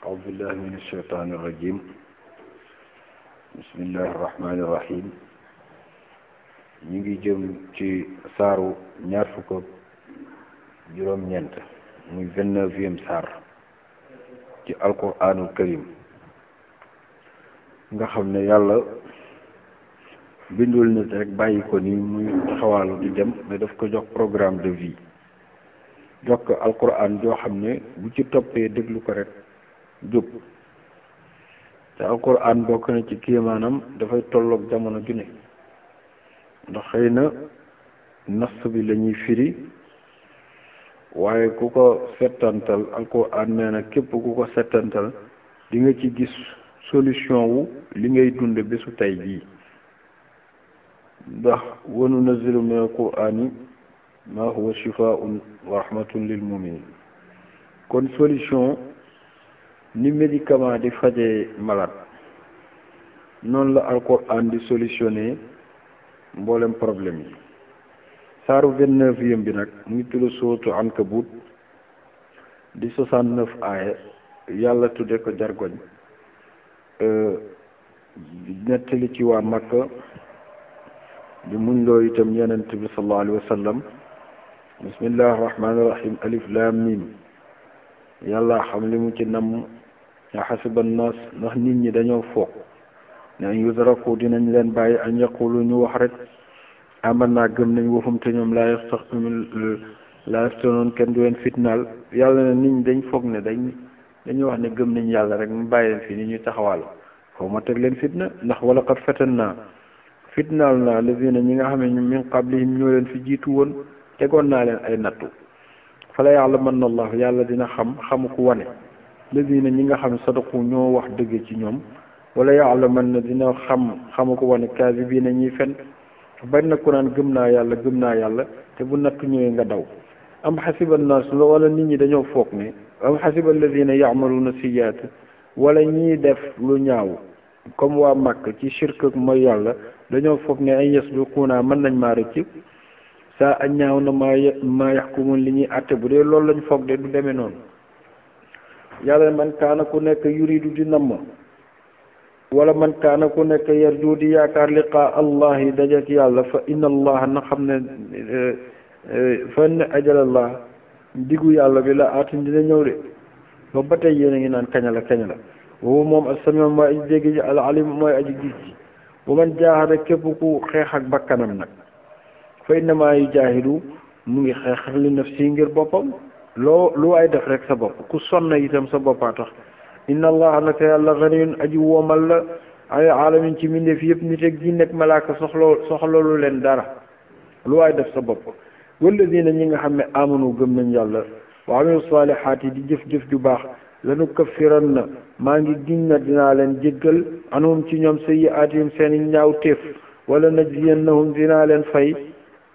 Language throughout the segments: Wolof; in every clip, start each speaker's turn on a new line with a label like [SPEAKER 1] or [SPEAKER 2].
[SPEAKER 1] أعوذ بالله من الشيطان الرجيم بسم الله الرحمن الرحيم ñu ngi jëm ci saaru ñaar fukk ak juróom-ñeent muy 29e saar ci alquranul karim nga xam ne yàlla bindul nit rek bàyyi ko ni muy taxawaalu di dem mais daf ko jox programme de vie jox ko alquran joo xam ne bu ci toppee déglu ko rek jub te alquran bokk na ci kéemaanam dafay tolloog jamono ju ne ndax xëy na nas bi la ñuy firi waaye ku ko settantal alquran nee na képp ku ko settantal di nga ci gis solution wu li ngay dund bésu tey jii ndax wa nunazzilu min alqurani ma huwa shifaa'un wa rahmatun lil muminin kon solution ni médicament di faje malade noonu la alquran di solutionné mboolem problème yi saaru 29e bi nag mu ngi tudd sootu Ankabut di 69 aaya yàlla tudde ko jargoñ nettali ci waa Makka di muñ loo itam yonent bi sallallahu alayhi wa sallam bismillahi rahmaani rahim alif lam mim yàlla xam li mu ci namm ya xasiban nas ndax nit ñi dañoo foog ne an yudraku dinañ leen bàyyi an yaqulu ñu wax rek amanna gëm nañ waxum te ñoom laa yaftanoon kenn du leen fitnaal yàlla ne nit ñi dañ foog ne dañuy wax ne gëm nañ yàlla rek mu bàyyi leen fii ni ñuy taxawal foofu ma teg leen fitna ndax wala qad fatanna fitnaal naa lazina ñi nga xam ne min qablihim ñoo leen fi jiitu woon tegoon naa leen ay nattu fala ya'lamanna allah yàlla dina xamu ko wane lazina ñi nga xam ne sadaqu ñoo wax dëgg ci ñoom wala ya'lamanna dina xamu ko wane kaasibiina ñuy fen bari na ku naan gëm naa yàlla te bu nattu ñëwee nga daw am xasiba naas wala nit ñi dañoo foog ne am xasiba alladina ya'maluna sayyi'at wala ñiy def lu ñaaw comme waa Makka ci shirk ak mooy yàlla dañoo foog ne ay yasbiquuna mën nañ maa rëcc saa a ñaaw na maa yaxkumun li ñuy àtte bu dee loolu lañ foog de du demee noonu yàlla man kaana ku nekk yuridu di namm wala man kaana ku nekk yarju di yaakaar liqaa allahi dajak yàlla fa inna allah na xam ne fa inna ajalallah diggu yàlla bi la aatin dina ñëw de ba ba tey yéen a ngi naan kañ la woowu moom as-samiu mooy aji dégg ji al alim mooy aji gis ji bu man jaahada képp ku xeex ak bakkanam nag fa innamaa yujaahidu mu ngi xeex li nafsi ngir boppam lu waay def rek sa bopp ku sonna itam sa boppaa tax inna allah naka yàlla ganiyun aji woomal la ay alamin ci mbindeef yëpp nit ak jinne ak malaaka soxlalu leen dara lu waay def sa bopp walladina ñi nga xam ne amanu gëm nañ yàlla wa amilu saalihaati di jëf-jëf ju baax lanu kaffiran na maa ngi giñ na dinaa leen jéggal anhum ci ñoom sayyi'aatihim seeni ñaaw téef wala najziyannahum dinaa leen fay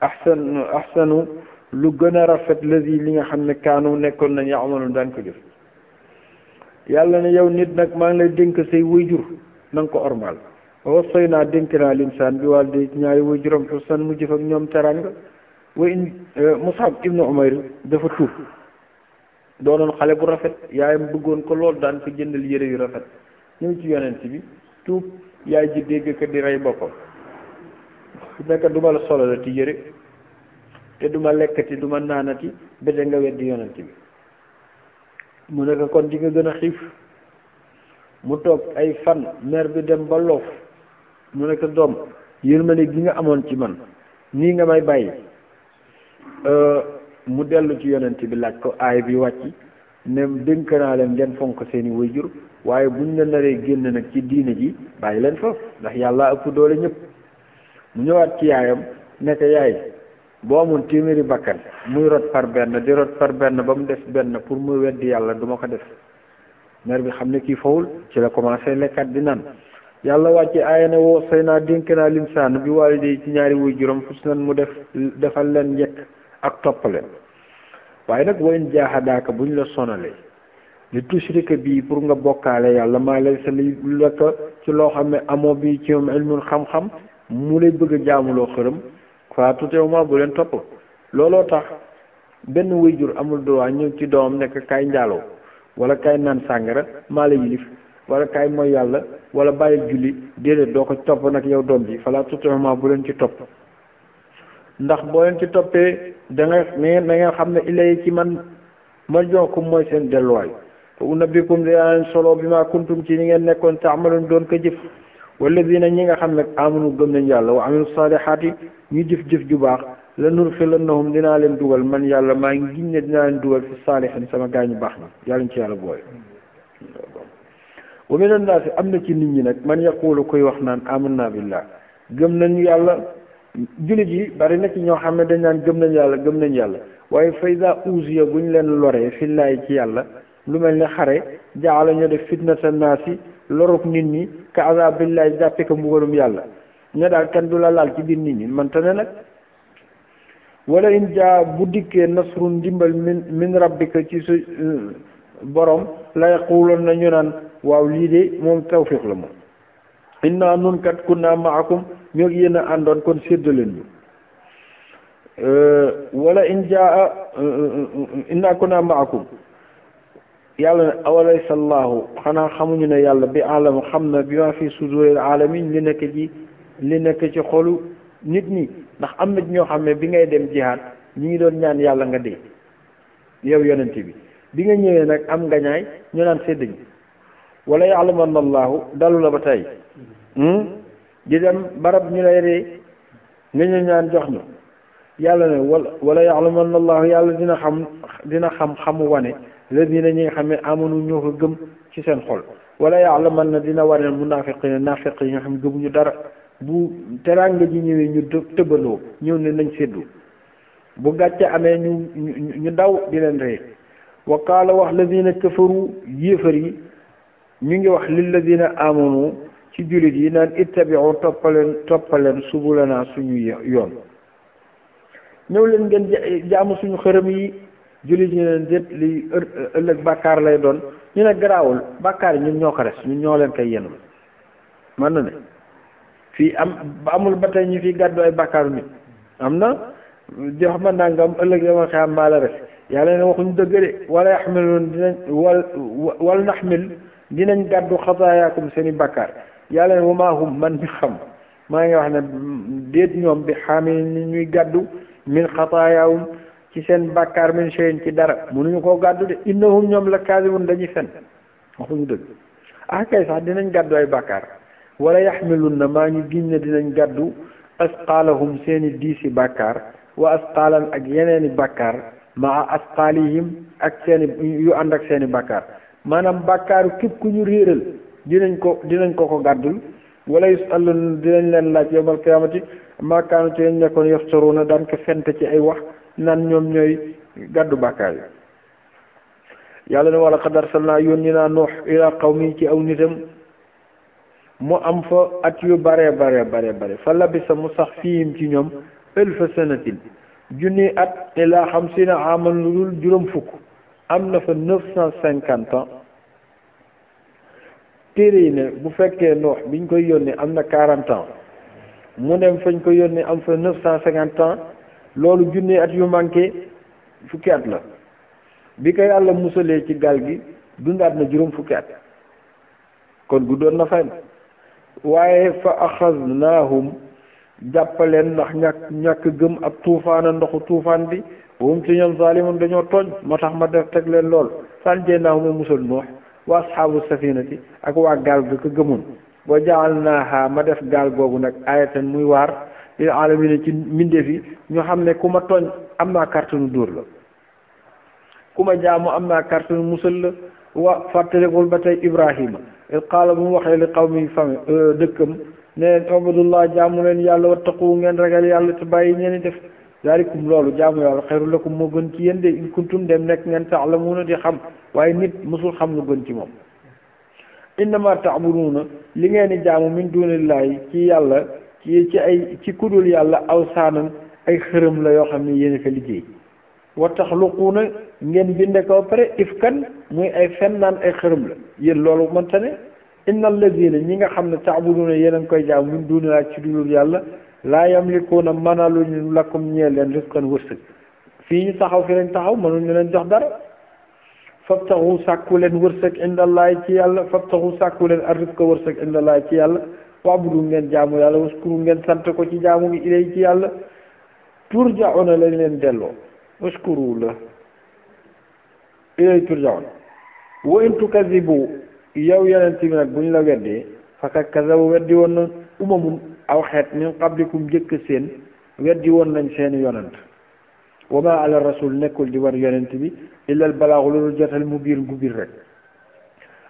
[SPEAKER 1] ahsanu lu gën a rafet lazi li nga xam ne kaanu nekkoon nañ ya'maluun daan ko jëf yàlla ne yow nit nag maa ngi lay dénk say wayjur na nga ko ormal wasaynaa dénk naa linsaan bi waalidayhi ñaari wayjuram husnan mu jëf ak ñoom teranga wa in Mus'ab ibnu Umayr dafa tuub doonoon xale bu rafet yaayam bëggoon ko lool daan ko jëndal yére yu rafet ñëw ci yonent bi tuub yaay ji dégg ko di rey boppam su nekk duma la solo la ti yére te duma lekkati duma naanati bete nga weddi yonent bi mu ne ko kon di nga gën a xiif mu toog ay fan mer bi dem ba loof mu ne ko doom yërmande gi nga amoon ci man nii nga may bàyyi mu dellu ci yonent bi laaj ko aay bi wàcc ne dénk naa leen ngeen fonk seeni waajur waaye buñ la naree génn nag ci diine ji bàyyi leen foofu ndax yàlla ëpp doole ñëpp mu ñëwaat ci yaayam nekk yaay boo amoon téeméeri bakkan muy rot par benn di rot par benn ba mu des benn pour muy weddi yàlla duma ko def mer bi xam ne kii fawul ci la commencé lekkat di naan yàlla wàcce aaya ne woo say naa dénk naa linsaan bi waalidayhi ci ñaari waajuram husnan mu defal leen njëkk ak toppaleen waaye nag wa in jaahadaaka buñ la sonalee li tushrika bii pour nga bokkaale yàlla maa lay sa li la ko ci loo xam ne amoo bi ci moom ilmun xam-xam mu lay bëgg a jaamuloo xërëm faa tutewuma bu leen topp looloo tax benn waajur amul droit ñëw ci doomam nekk kaay njaaloo wala kaay naan sàngara maa la yilif wala kaay mooy yàlla wala bàyyi julli déedéet doo ko topp nag yow doom ji fala tutihuma bu leen ci topp ndax boo leen ci toppee da ngeen xam ne ilay ci man marji'ukum mooy seen delluwaay fa unabbikum dinaa leen solo bi ma kuntum ci ñi ngeen nekkoon ta'malun doon ko jëf walladina ñi nga xam ne amanu gëm nañ yàlla wa amilu saalihaati ñu jëf-jëf ju baax la nudxilannahum dinaa leen dugal man yàlla maa ngi giñ ne dinaa leen dugal fi saalihin sama gaañu baax na yàlla ñu ci yàlla booy wa min annaasi am na ci nit ñi nag man yaqulu koy wax naan amanna billah gëm nañu yàlla jullit yi bari na ci ñoo xam ne dañ naan gëm nañ yàlla waaye fa iza uziya bu ñu leen loree fillaay ci yàlla lu mel ne xare jaala ñu def fitnata naasi loruk nit ñi ka azabillahi jàppe ko mbugalum yàlla ña daal kenn du la laal ci biir nit ñi man te ne nag wala in jaa bu dikkee nasrun ndimbal min rabbika ci su borom la yaquloon na ñu naan waaw lii de moom tawfiq la moom inna nun kat kunna maakum ñoo yéen a àndoon kon séddaleen ñu wala in jaa inna kunna maakum yàlla ne awalaysa allahu xanaa xamuñu ne yàlla bi alam xam na bi ma fi suduril alamin li nekk ci xolu nit ñi ndax am na ñoo xam ne bi ngay dem jihaad ñi ngi doon ñaan yàlla nga dee yow yonent bi nga ñëwee nag am ngañaay ñu naan séddañ wala ya'lamanna allahu dalu la ba tey di dem barab ñu lay ree nga ñu ñaan jox ñu yàlla ne wala ya'lamanna allahu yàlla dina xam xamu wane ladina ñi nga xam ne amanu ñoo ko gëm ci seen xol wala ya'lamanna dina wane munaafiqiina naafiq yi nga xam ne gëmuñu dara bu teraanga ji ñëwee ñu tëbandoo ñëw ne nañ séddu bu gàcce amee ñu daw di leen ree wa qaala wax ladina kafaru yéefar yi ñu ngi wax lilladina amanu ci jullit yi naan ittabi'u toppaleen subulana suñu yoon ñëw leen ngeen jaamu suñu xërëm yi jullit yi neen déet li ëllëg bàkkaar lay doon ñu ne garaawul bàkkaar yi ñun ñoo ko res ñun ñoo leen koy yenul man na ne fii amul ba tey ñu fi gàddu ay bàkkaaru nit am na jox ma nangam ëllëg dama xam maa la res yàlla ne waxuñu dëgg de wala yaxmiluun dinañ wal naxmil dinañ gàddu xataayaakum seen i bàkkaar yàlla ne wamaahum man mi xam maa ngi wax ne déet ñoom bi xaamil ni ñuy gàddu min xataayaawum ci seen bàkkaar min shay'in ci dara mënuñu koo gàddu de innahum ñoom la kaasibun dañuy fen waxuñu dëgg kay sax dinañ gàddu ay bàkkaar wala yaxmilun na maa ngi giñ ne dinañ gàddu asqaalahum seen i diisi bàkkaar wa asqaalan ak yeneeni bàkkaar maa asqaalihim ak seen i yu ànd ak seen i bàkkaar maanaam bàkkaaru képp ku ñu réeral dinañ ko gàddul wala yusalun dinañ leen laaj yawmal qiyaamati maa kaanu ci lañ nekkoon yaftaruuna daan ko fent ci ay wax naan ñoom ñooy gàddu bàkkaar yi yàlla ne wala qad arsalnaa yónni naa Nuux ilaa qawmi ci aw nitam mu am fa at yu bare fa labisa mu sax fiihim ci ñoom alfa sanatin junni at ilaa xamsiina aaman lu dul juróom fukk am na fa 950 ans téere yi ne bu fekkee Nuux biñ koy yónnee am na 40 ans mu dem fañ ko yónnee am fa 950 ans loolu junni at yu manqué fukki at la bi ko yàlla musalee ci gaal gi dundaat na juróom fukki at kon guddoon na fay waaye fa axaznaahum jàppaleen ndax ñàkk gëm ab tuufaana ndoxu tuufaan bi wum ci ñoom zaalimun dañoo tooñ moo tax ma def teg leen lool fanjeenaahu ma musal Nuux wa ashaabu safinati ak waa gaal ga ko gëmoon wa jaalnaaha ma def gaal googu nag ayatan muy waar lil aalamiina ci mbindeef yi ñu xam ne ku ma tooñ am naa kàttanu dóor la ku ma jaamu am naa kàttanu musal la wa fàttalikul ba tey Ibrahima il qaala bu mu waxee li qawmi fami dëkkam ne leen abudullah jaamu leen yàlla wattaqu ngeen ragal yàlla te bàyyi ngeen def daalikum loolu jaamu yàlla xayru lakum moo gën ci yéen de in kuntum dem nekk ngeen ta'lamuuna di xam waaye nit mësul xam lu gën ci moom innama ta'buduuna li ngeen di jaamu min dunillahi ci yàlla ci kudul yàlla awsaanan ay xërëm la yoo xam ne yéen a ko liggéey wa taxluquuna ngeen binde ko pare ifkan muy ay fen naan ay xërëm la yéen loolu mënta ne innal ladina ñi nga xam ne ta'buduuna yéen a ngi koy jaamu min dunillahi ci dulul yàlla laa yamlikuuna mënaluñu lakum ñeel leen rizqan wërsëg fii ñu taxaw fi lañ taxaw mënuñu leen jox dara fabtaxu sàkku leen wërsëg indallahi ci yàlla fabtaxu sàkku leen arrizqa wërsëg indallahi ci yàlla wa'budu ngeen jaamu yàlla waskuru ngeen sant ko ci jaamu gi ilay ci yàlla turja'una lañ leen delloo waskuru la ilay turja'una wa in tukazibu yow yonent bi nag bu ñu la weddee faqad kazabu weddi woon na umamun aw xeet min qablikum jëkk seen weddi woon nañ seeni yonent wa ma ala rasul nekkul di war yonent bi illa al balaagu loolu jotal mu biir gu biir rek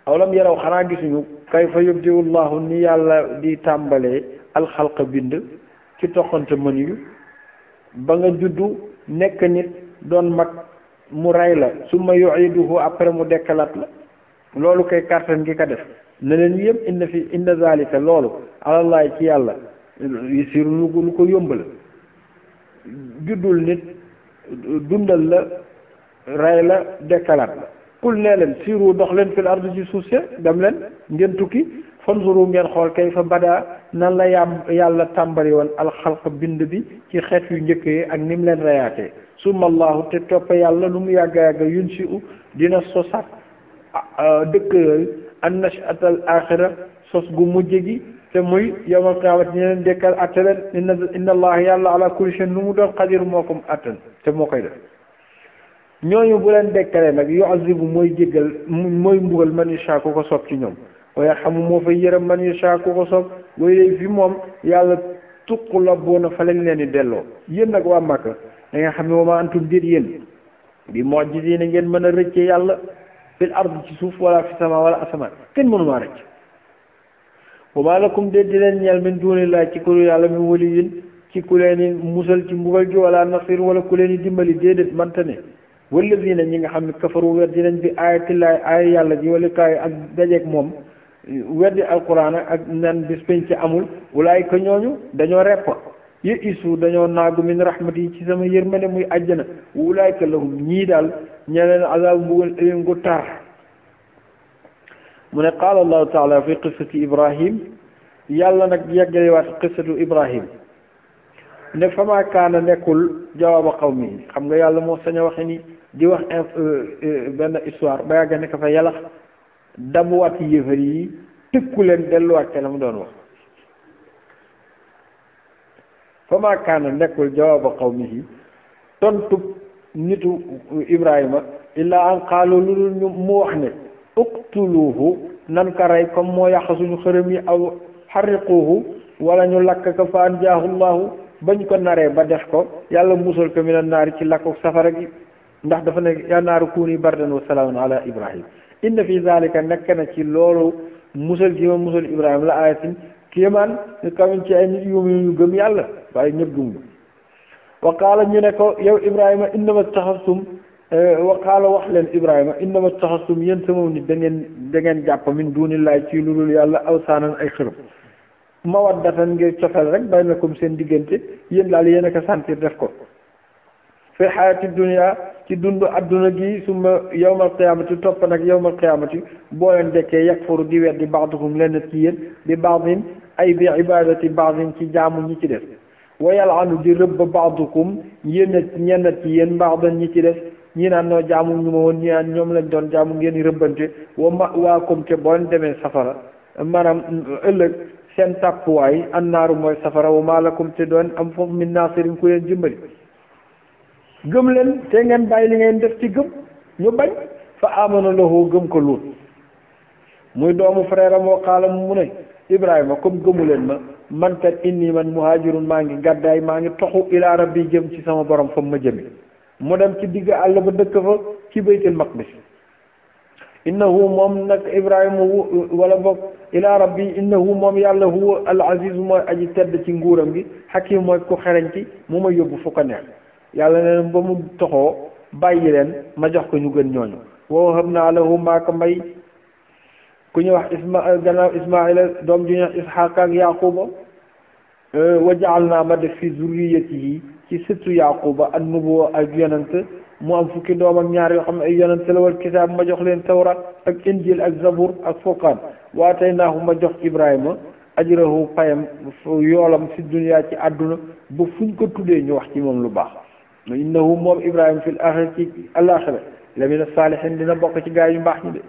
[SPEAKER 1] awlam yaraw xanaa gisuñu kayfa yubdi'u llahu ni yàlla di tàmbalee alxalqa bind ci toqante mën yu ba nga juddu nekk nit doon mag mu rey la summa yu'iduhu après mu dekkalaat la loolu kay kàttan gi ka def ne leen yëpp inna zalika loolu alallahi ci yàlla yasiru lu ko yombal juddul nit dundal la rey la dekkalaat la kul nee leen siiru dox leen fil ardi ci suuf si dem leen ngeen tukki fanzuru ngeen xool kay fa badaa nan la yàlla tàmbali woon alxalq bind bi ci xeet yu njëkk yi ak ni mu leen reyaatee summa allahu te topp yàlla lu mu yàgga yunsi'u dina sosaat dëkk yooyu an nashatal axira sos gu mujj gi te muy yawmal qiyaamati ñu leen dekkal atte leen inna allah yàlla ala kulli shay'in lu mu doon qadir moo ko attan te moo koy def ñooñu bu leen dekkalee nag yu'azibu mooy jéggal mooy mbugal man yasha ku ko soob ci ñoom wa yarhamu moo fay yërëm man yasha ku ko soob waaye fi moom yàlla tuqlabuuna fa lañ leen di delloo yéen nag waa Makka da nga xam ne wa maa antum déet yéen bi mu'jiziina ngeen mën a rëcce yàlla fil ard ci suuf wala fi sama wala asamaan kenn mënu maa rëcc wa maa lakum déet di leen ñeel min duunillahi ci ku yàlla min waliyyin ci ku leen di musal ci mbugal gi wala nasir wala ku leen di dimbali déedéet manta ne wallazina ñi nga xam ne kafaru weddi nañ bi aayatillahi aaya yàlla ji wala kaay ak dajeeg moom weddi alquran ak nan bis penc amul ulaayika ñooñu dañoo repp isu dañoo naagu min rahmati yi ci sama yërmande muy àjjana ulaayika lahum ñii daal ñeleen azaabu mbugal ëllëg gu tar mu ne qaala allahu taala fi qissati ibrahim yàlla nag yeggalewaat qissatu ibrahim ne fama kaana nekkul jawaaba qawmi xam nga yàlla moo sañ a waxe ni di wax benn histoire ba yàgga nekk fa yàlla dabuwaat yéefar yi tëkku leen delluwaat ca la mu doon wax fama kaana nekkul jawaaba qawmihi tontub nitu ibrahima illaa an qaalu lu dul ñu mu wax ne uqtuluhu nan ka rey comme moo yàq suñu xërëm yi aw xarriquhu wala ñu lakk ko fa anjaahu llahu bañ ko naree ba def ko yàlla musal ko mina naari ci lakku safara gi ndax dafa ne yaa naaru kuuni bardan wa salaaman ala ibrahim inna fi zalika nekk na ci loolu musal gi ma musal ibrahima la ayatin kéemaan ñu kamin ci ay nit yu gëm yàlla waaye ñëpp gëm wa qaala ñu ne ko yow ibrahima innama taxastum wa qaala wax leen ibrahima innama taxastum yéen sama nit da ngeen jàpp min dunillahi ci lu dul yàlla awsaanan ay xërëm mawaddatan ngir cofeel rek baynakum seen diggante yéen daal yéen a ko sentir def ko fi xayati dunya ci dund adduna gi suma yawmal qiyaamati topp nag yawmal qiyaamati boo leen dekkee yakfuru di weddi ba'dukum lenn ci yéen bi ba'din ay bi ibadati ba'din ci jaamu ñi ci def wa yal'anu di rëbb ba'dukum ñenn ci yéen ba'dan ñi ci def ñi naan noo jaamu ñu ma woon ñi naan ñoom lañ doon jaamu ngeen di rëbbante wa ma'waakum te boo leen demee safara maanaam ëllëg seen tàppuwaay annaaru mooy safara wa maa lakum te doon am foofu min naasirin ku leen dimbali gëm leen te ngeen bàyyi li ngeen def ci gëm ñu bañ fa amana lahu gëm ko Luut muy doomu frère am wa qaala mu ne Ibrahima comme gëmu leen ma man kat inni man muhaajirun maa ngi gàddaay maa ngi toxu ilaa rabbi jëm ci sama borom fa ma jëmi mu dem ci digg àll ba dëkk fa ci baytul maqdis innahu moom nag Ibrahima wala boog ilaa rabbi innahu moom yàlla huwa al aziz mooy aji tedd ci nguuram gi hakim mooy ku xereñ ci mu ma yóbbu fu ko neex yàlla ne ba mu toxoo bàyyi leen ma jox ko ñu gën ñooñu wa wahabnaa lahu maa ko may ku ñu wax gannaaw Ismaila doom ju ñu wax Isxaaq ak Yaquba wa ja'alnaa ma def fi zurriyatihi ci sëttu Yaquba an-nubuwwa ak yonent mu am fukki doom ak ñaar yoo xam ne ay yonent la wal kitaab ma jox leen tawrat ak injil ak zabur ak furqaan wa ataynaahu ma jox Ibrahima ajrahu payam yoolam fi dunya ci àdduna ba fuñ ko tuddee ñu wax ci moom lu baax innahu moom Ibrahima fil aaxira ci alaaxira la mina saalihin dina bokk ci gaay yu mbaax ñi de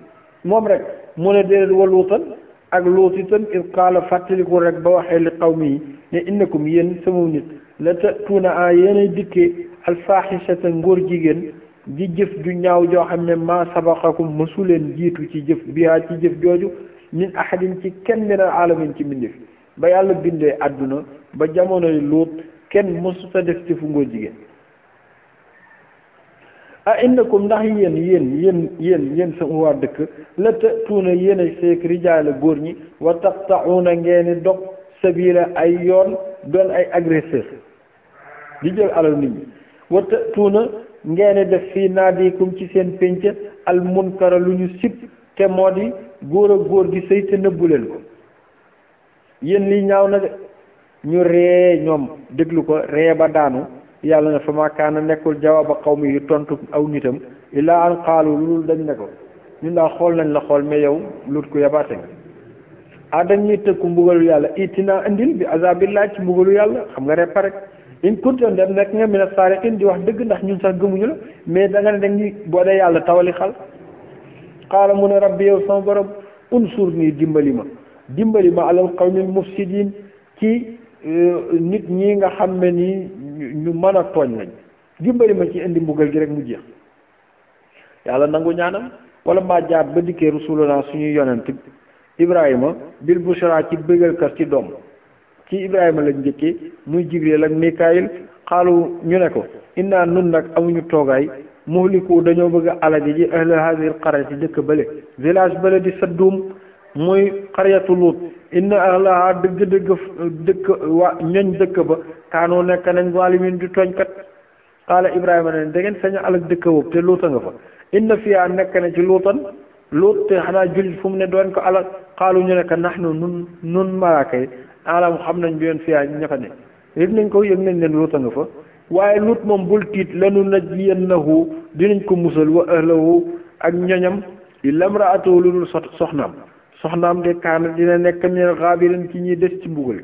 [SPEAKER 1] moom rek mu ne déedéet wa luutan ak luut itam il qaala fàttaliku rek ba waxee li qawmi yi ne innakum yéen sama nit la ta'tuuna a yéenay dikkee alfaaxisata ngóor jigéen di jëf ju ñaaw joo xam ne maa sabaqakum mësuleen jiitu ci jëf bihaa ci jëf jooju min ahadin ci kenn min al alamin ci mbindeef ba yàlla bindee àdduna ba jamonoy luut kenn mësuta def ci fu ngóor jigéen a innakum ndax yéen sama waa dëkk la ta'tuuna yéen a seek rijaala góor ñi wa taqta'uuna ngeen dog sabila ay yoon doon ay agresseur di jël alal nit ñi wa ta'tuuna ngeen def fii naadikum ci seen pénc al munkara lu ñu sib te moo di góor ak góor gi sëy te nëbbu leen ko yéen lii ñaaw na de ñu ree ñoom déglu ko ree ba daanu yàlla na fa ma kaana nekkul jawaaba qawmi yu tontu aw nitam illaa an qaalu loolu dañ ne ko ñun daal xool nañ la xool mais yow lut ko yabaate nga ah dañ ñuy tëkku mbugalu yàlla itinaa indil bi azabillah ci mbugalu yàlla xam nga rek rek in kuntum dem nekk nga mina saariqin di wax dëgg ndax ñun sax gëmuñu la mais da nga ne dañuy boo dee yàlla tawali xal qaala mu ne rabbi yow sama borom unsur nii dimbali ma alal qawmil mufsidin ci nit ñi nga xam ne nii ñu mën a tooñ lañ dimbali ma ci indi mbugal gi rek mu jeex yàlla nangu ñaanam wala maa jaat ba dikkee rusuluna suñuy yonent Ibrahima bil bushra ci bëggalkat ci doom ci Ibrahima lañ njëkkee muy Jibril ak Mikaayil xaalu ñu ne ko inna nun nag amuñu toogaay muhliku dañoo bëgg a alaji ji ahla hadhihi qaryati dëkk bële village bële di Saddum muy qaryatu Lut inna ahlaha dëkk waa ñoñ dëkk ba kaanoo nekk nañ zalimin di tooñkat qaala Ibrahima ne da ngeen sañ a alak dëkk boobu te luuta nga fa inna fiha nekk na ci luutan luut te xanaa jullit fu mu ne doon ko alal xaalu ñu ne ko nahnu nun malaaka yi alam xam nañ bi yoon fiha ña fa ne yëg nañ leen luuta nga fa waaye luut moom bul tiit lanu najjiyannahu dinañ ko musal wa ahlahu ak ñoñam illa imra'atuhu lu dul soxnaam de kaana dina nekk minal ghaabiriin ci ñuy des ci mbugal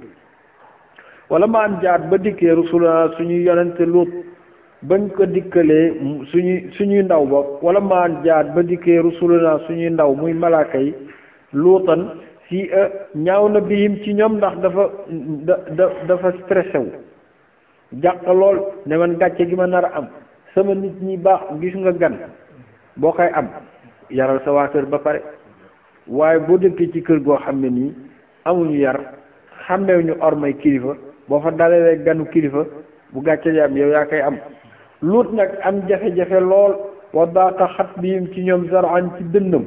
[SPEAKER 1] wala ma am jaat ba dikkee rusulana suñuy yonente luut bañ ko dikkalee suñuy ndaw ba wala ma am jaat ba dikkee rusulana suñuy ndaw muy malaaka yi luutan si ñaaw na bihim ci ñoom ndax dafa stressé wu jàq lool ne man gàcce gi ma nar a am sama nit ñi baax gis nga gan boo koy am yaral sa waa kër ba pare waaye boo dëkkee ci kër goo xam ne nii amuñu yar xàmmewuñu ormay kilifa boo fa dalalee ganu kilifa bu gàcce di am yow yaa koy am luut nag am jafe-jafe lool wa daaqa xat bihim ci ñoom zar'an ci dënnam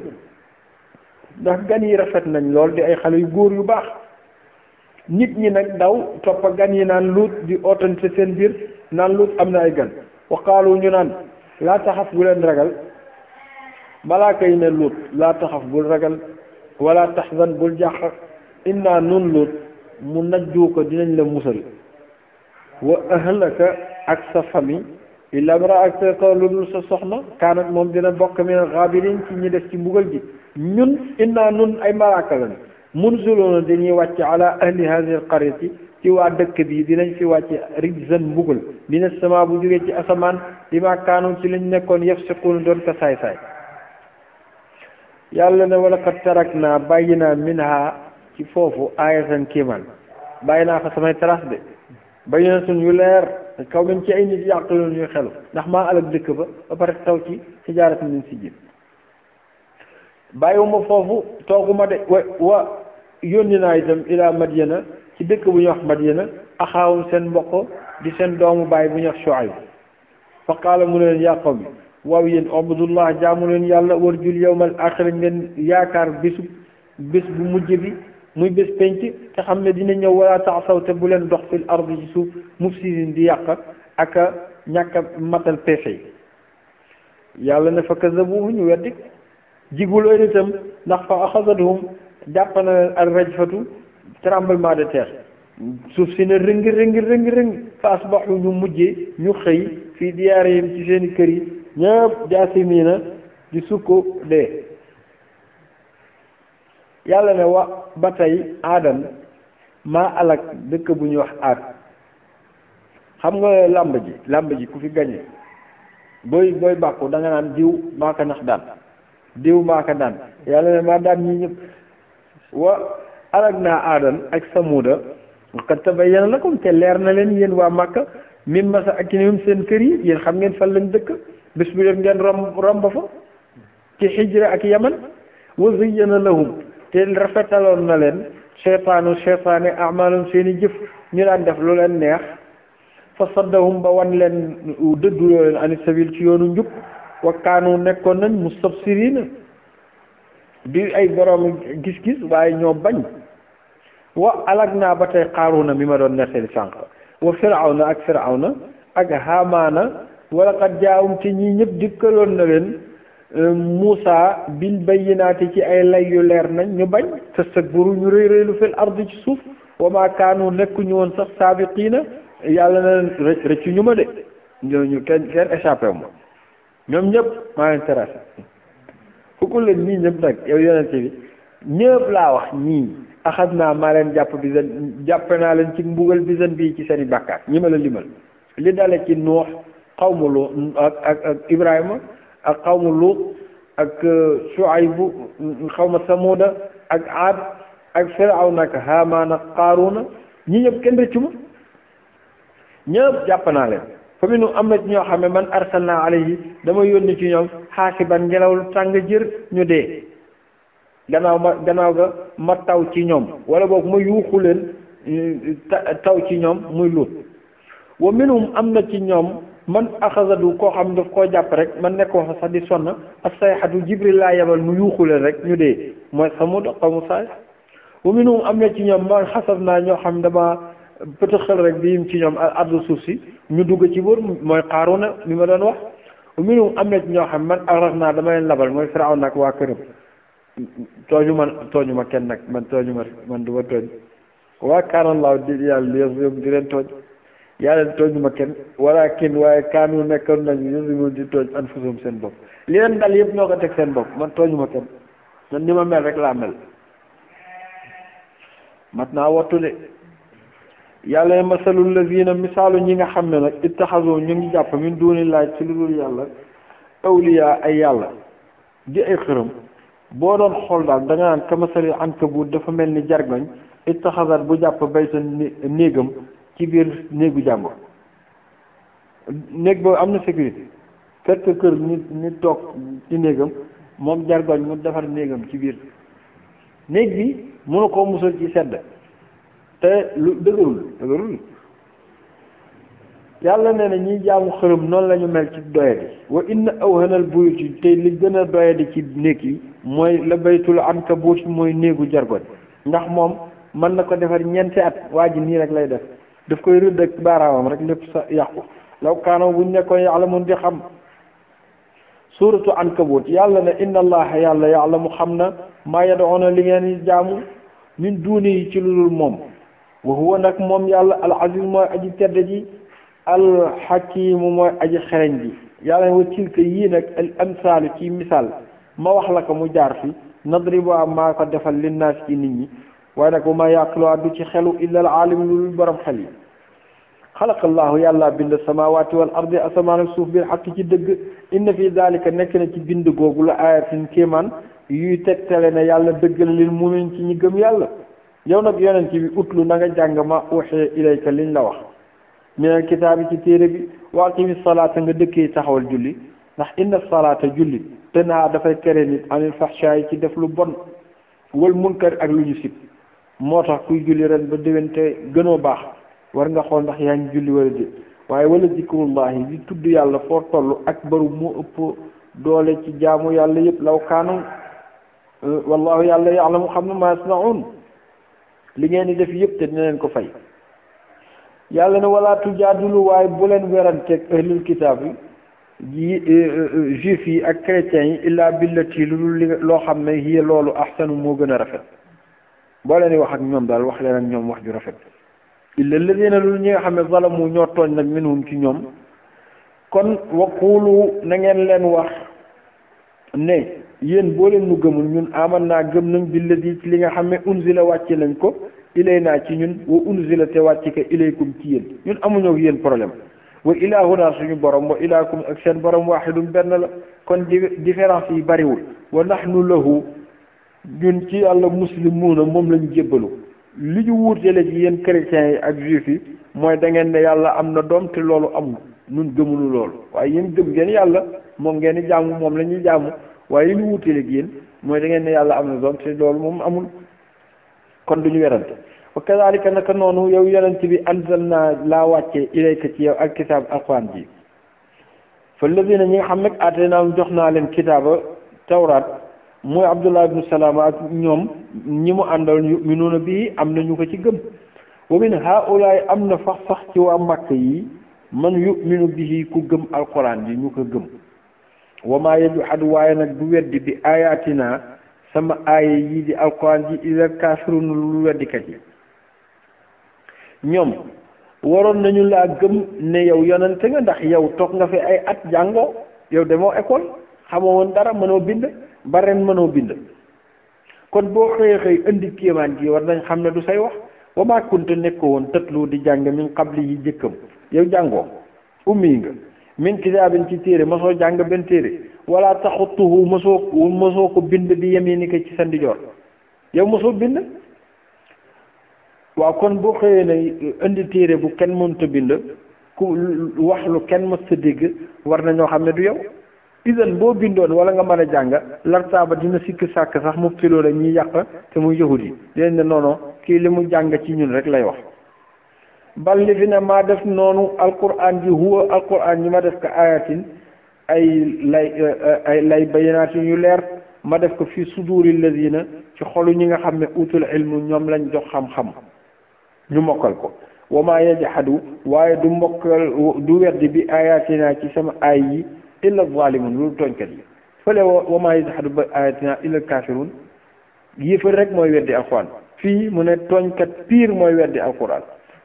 [SPEAKER 1] ndax gan yi rafet nañ lool di ay xale yu góor yu baax nit ñi nag daw toppa gan yi naan luut di ootante seen biir naan luut am na ay gan wa qaalu ñu naan laa taxaf bu leen ragal malaaka yi ne luut laa taxaf bul ragal wala taxzan bul jàq inna nun luut mu najju ko dinañ la musal wa ahlaka ak sa famille illa imra'ataka lu dul sa soxna kaanat moom dina bokk min ghaabiriin ci ñi def ci mbugal gi ñun inna nun ay malaaka lañ munziluuna dañuy wàcc ala ahli hadhihi alqaryati ci waa dëkk bi dinañ fi wàcc rijzan mbugal mina sama bu jógee ci asamaan bima kaanu ci lañ nekkoon yafsiquuna doon ko saay-saay yàlla ne wala qad tarakna bàyyi naa minha ci foofu aayatan kiimaan bàyyi naa fa samay trace de bayyinatun yu leer kaw min ci ay nit yàqiloon ñuy xelu ndax maa alak dëkk ba pare taw ci hijaaratin min sijjiil bàyyiwuma foofu tooguma de wa yónni naa itam ila Madyana ci dëkk bu ñuy wax Madyana axaawum seen mbokk di seen doomu baay bu ñuy wax Shuayb fa qaala mu ne leen yaa qawmi waaw yéen ubudullah jaamu leen yàlla warjul yawmal aaxir ngeen yaakaar bés bu mujj bi muy bés penc te xam ne dina ñëw wala ta'saw te bu leen dox fil ardi ci suuf mufsidin di yàq ak ñàkk a matal peese yi yàlla ne fa kazabuhu ñu weddi jiguloo itam ndax fa axazathum jàpp na leen al rajfatu tremblement de terre suuf si ne rëng fa asbaxu ñu mujjee ñu xëy fii diyaarihim ci seeni kër yi ñëpp jaasimiina di sukko dee yàlla ne ba tey aadan maa alak dëkk bu ñuy wax aad xam nga làmb ji ku fi gañe booy bàkku da nga naan diw maa ko nax daan diw maa ko daan yàlla ne maa daan ñii ñëpp wa alag naa aadan ak samuuda qad tabayyana lakum te leer na leen yéen waa Makka min masaakinihim seen kër yi yéen xam ngeen fan lañ dëkk bés bu def ngeen romb fa ci Hijra ak Yaman wa zayyana lahum te rafetaloon na leen seytaane amaalum seen i jëf ñu daan def lu leen neex fa saddahum ba wan leen dëdduloo leen ani sabil ci yoonu njub wa kaanu nekkoon nañ mustabsiriina di ay borom gis-gis waaye ñoo bañ wa alag naa ba tey Qaaruuna mi ma doon nettali sànq wa Firawna ak Haamaana wala qad jaahum te ñii ñëpp dikkaloon na leen Muusa bil bayyinaati ci ay lay yu leer nañ ñu bañ tastakbaru ñu rëy rëylu fil ardi ci suuf wa maa kaanu nekkuñu woon sax saabiqiina yàlla na leen rëccu ñu ma de ñooñu kenn échappé ma ñoom ñëpp maa leen terrassé fukk leen ñii ñëpp nag yow yonente bi ñëpp laa wax ñii axad naa maa leen jàppe naa leen ci mbugal bisan bii ci seen i bàkkaar ñi ma la limal li dale ci Nuux xawmu Luut ak Ibrahima ak xawmu Luut ak Shuaybu xawma Samuuda ak Aad ak Firawna ak Haamaana ak Qaaruuna ñi ñëpp kenn rëccu ma ñëpp jàpp naa leen fa mu am na ci ñoo xam ne man arsalna alayhi dama yónni ci ñoom xaasiban ngelaw lu tàng jër ñu dee gannaaw ga ma taw ci ñoom wala boog ma yuuxu leen taw ci ñoom muy Luut wa minhum am na ci ñoom man axasadu koo xam daf koo jàpp rek man nekkoo fa sax di sonn ak sayxatu Jibril laa yebal mu yuuxu leen rek ñu dee mooy Samud qawmu Saalih wa minhum am na ci ñoom man xasaf naa ñoo xam dama pëtëxal rek bi ci ñoom ardu suuf si ñu dugg ci wër mooy Qaaruuna mi ma doon wax wa minhum am na ci ñoo xam man axraq naa dama leen labal mooy Firawna ak waa këram tooñu ma kenn nag man du ma tooñ waa kaanallaahu di yàlla yëpp di leen tooñ yàlla tooñu ma kenn walaakin waaye kaanu nekkoon nañu yëpp di tooñ anfusum seen bopp li leen dal yëpp ñoo ko teg seen bopp man tooñu ma kenn man ni ma mel rek laa mel mat naa wattu de yàlla masalul lazina misaalu ñi nga xam ne nag ittaxasu ñu ngi jàpp min duunillaah ci lu dul yàlla awliyaa ay yàlla di ay xërëm boo doon xool daal da nga naan kamasali ankabut dafa mel ni jargoñ ittaxasat bu jàpp bay sa néegam ci biir néegu jàmbur néeg boobu am na sécurité fekk kër nit toog ci néegam moom jargoñ mu defar néegam ci biir néeg bi mënu koo musal ci sedd te lu dëgërul yàlla nee na ñiy jaamu xërëm noonu la ñu mel ci doyadi wa inna awhanal buyuti te li gën a doyadi ci néeg yi mooy la baytul ankabut mooy néegu jargoñ ndax moom mën na ko defar ñeenti at waa ji nii rek lay def daf koy rëdd ak baaraamam rek lépp sa yàqu law kaano buñ nekkoon ya'lamun di xam suuratu ankabut yàlla ne inna allaha yàlla ya'lamu xam na maa yad'una li ngeen jaamu min duuni yi ci lu dul moom wa huwa nag moom yàlla al aziz mooy aji tedd ji al hakimu mooy aji xereñ ji yàlla wa tilka yii nag al amsaalu ci misaal ma wax la ko mu jaar fi nadribu maa ko defal linnaas ci nit ñi waaye nag bu ma yàqluwaa du ci xelu illa al alim lu borom xel yi xalaqallahu yàlla bind samaawaati wal ardi asamaan ak suuf bil xaq ci dëgg inna fi daalika nekk na ci bind googu la ayatin kéemaan yuy tegtale ne yàlla dëggal lil mu'min ci ñi gëm yàlla yow nag yonent bi utlu na nga jàng ma uxiya ilayka liñ la wax minal kitaabi ci téere bi wa aqimi salaata nga dëkkee taxawal julli ndax inna salaata julli te naa dafay tere nit anil fahshaay ci def lu bon wal munkar ak lu ñu sib moo tax kuy julli ren ba déwénte gënoo baax war nga xool ndax yaa ngi julli wala déet waaye wala zikrullahi di tudd yàlla foo toll ak baru moo ëpp doole ci jaamu yàlla yëpp law kaanu wallahu yàlla ya'lamu xam na ma yasna'un li ngeen di def yëpp te dina leen ko fay yàlla ne wala tujaadilu waaye bu leen weranteeg ahlul kitaab yi juif yi ak chrétiens yi illaa billati lu dul li loo xam ne hiya loolu ahsanu moo gën a rafet boo leen di wax ak ñoom daal wax leen ak ñoom wax ju rafet illa alladina lu ñi nga xam ne zalamu ñoo tooñ nag minhum ci ñoom kon waqulu na ngeen leen wax ne yéen boo leen nu gëmul ñun aman naa gëm nañ billadi ci li nga xam ne unzila wàcce nañ ko ilay naa ci ñun wa unzila te wàcce ko ilaykum ci yéen ñun amuñoo ak yéen problème wa ilaahuna suñu borom wa ilaakum ak seen borom waahidun benn la kon différence yi bariwul wa nahnu lahu ñun ci yàlla muslimuuna moom lañu jébbalu li ñu wuutele ci yéen chrétiens yi ak juifs yi mooy da ngeen ne yàlla am na doom te loolu amul ñun gëmunu loolu waaye yéen gëm ngeen yàlla moom ngeen di jaamu moom la ñuy jaamu waaye li ñu wuutele ci yéen mooy da ngeen ne yàlla am na doom te loolu moom amul kon duñu werante wa kadalika naka noonu yow yonent bi anzalna laa wàccee ilayka ci yow ak kitaab alquran ji fa ladina ñi nga xam nag ateenaam jox naa leen kitaaba tawraat mooy Abdullah ibnu Salaama ak ñoom ñi mu àndal yuminuuna bii am na ñu ko ci gëm wa min haulaay am na sax ci waa Makka yi man yuminu bihi ku gëm alquran ji ñu ko gëm wa maa yajhadu waaye nag du weddi bi ayatina sama aaya yii di alquran ji illa kaafirun lu weddikat yi ñoom waroon nañu laa gëm ne yow yonente nga ndax yow toog nga fi ay at jàngoo yow demoo école xamoo woon dara mënoo bind ba ren mënoo bind kon boo xëyee xëy indi kéemaan gi war nañ xam ne du say wax wa maa kunta nekko woon tëtlu di jàng min qabli yi jëkkam yow jàngoo ummi nga min kitaabin ci téere mosoo jàng benn téere wala taxutuhu mosoo ko bind bi yaminika ci sa ndijoor yow mosoo bind waaw kon boo xëyee ne indi téere bu kenn mënta bind ku wax lu kenn mës sa dégg war na ñoo xam ne du yow isan boo bindoon wala nga mën a jàng lartaaba dina sikk sàkk sax mu filoo la ñuy yàq te muy yahud yi dinañ ne noono kii li mu jàng ci ñun rek lay wax bal li fi ne maa def noonu alquran ji huwa alquran ñi ma def ko ayatin ay lay bayinaatin yu leer ma def ko fi suduri lazina ci xolu ñi nga xam ne utul ilmu ñoom lañ jox xam-xam ñu mokkal ko wa maa yajhadu waaye du mokkal du weddi bi ayatina ci sama ay yi illa zalimun loolu tooñkat yi fële wa maa yajhadu bi ayatina illa kafirun yéefar rek mooy weddi alquran fii mu ne tooñkat pire mooy weddi alquran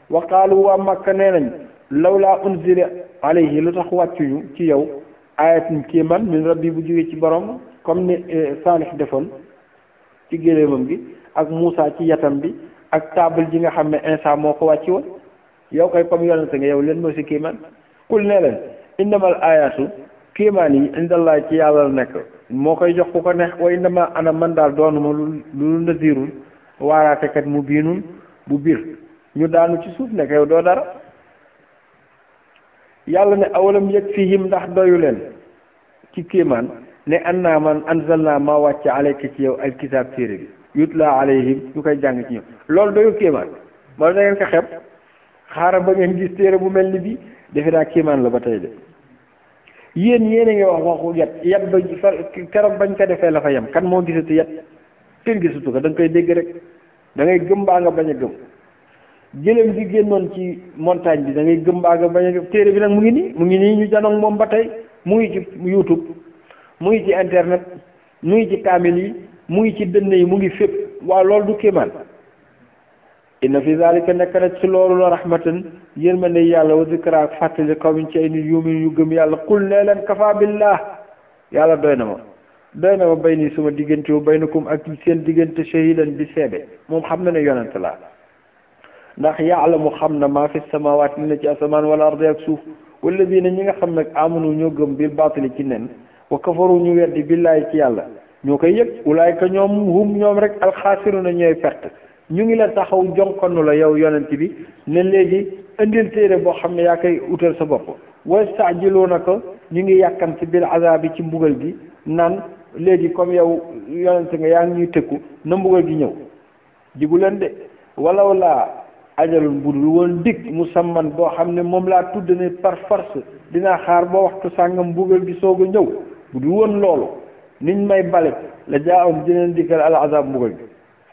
[SPEAKER 1] wa qaalu waa Makka nee nañ lawlaa unzila alayhi lu tax wàccuñu ci yow ayatin kéemaan min rabbi bu jógee ci borom comme ni Saalix defoon ci géléemam gi ak Muusa ci yatam bi ak taabal ji nga xam ne Insa moo ko wàcci woon yow koy comme yonente nga yow leen mooy si kéemaan kul nee leen innamal ayatu kéemaan yi indallaa ci yàlla la nekk moo koy jox ku ko neex wa innama ana man daal doonuma lu nazirun waaraatekat mu biinun bu biir ñu daanu ci suuf nekk yow doo dara yàlla ne awalam yakfihim ndax doyu leen ci kéemaan ne annaa man anzalna ma wàcce alayka ci yow alkitaab téere bi yutla alayhim ñu koy jàng ci ñoom loolu doyu kéemaan moo da ngeen ko xeeb xaaral ba ngeen gis téere bu mel ni bi defe naa kéemaan la ba tey de yéen a ngi wax waxu yat ba keroog bañ ko defee la fa yem kan moo gisatu yat kenn gisatu ko da nga koy dégg rek da ngay gëm baa nga bañ a gëm jëleem gi génnoon ci montagne bi da ngay gëm baa nga bañ a gëm téere bi nag mu ngi nii ñu janoog moom ba tey mu ngi ci YouTube mu ngi ci internet mu ngi ci kaamil yi mu ngi ci dënn yi mu ngi fépp waaw loolu du kéemaan inna fi zalika nekk na ci loolu la rahmatan yërmande yàlla wa zikra ak fàttali qawmin ci ay nit yumin yu gëm yàlla qul nee leen kafa billah yàlla doy na ma bay nii suma diggante wu baynakum ak seen diggante shahidan bi seede moom xam na ne yonent laa ndax yaalamu xam na maa fi samawaat li na ci asamaan wala ardi ak suuf walladina ñi nga xam nag amanu ñoo gëm bil baatili ci nen wa kafaru ñu weddi billaahi ci yàlla ñoo koy yëg ulaayka ñoom rek alxaasiruna ñooy perte ñu ngi la taxaw jonkonu la yow yonent bi ne léegi indil téere boo xam ne yaa koy utal sa bopp wastaajiluuna ko ñu ngi yàkkam ci bil azaabi ci mbugal gi naan léegi comme yow yonent nga yaa ngi ñuy tëkku na mbugal gi ñëw jigu leen de walaw laa ajalul budul woon dig musamman boo xam ne moom laa tudd ne par force dinaa xaar ba waxtu sàngam mbugal gi soog a ñëw budul woon loolu niñ may bale la jaawoon dineen dikkal al azab mbugal gi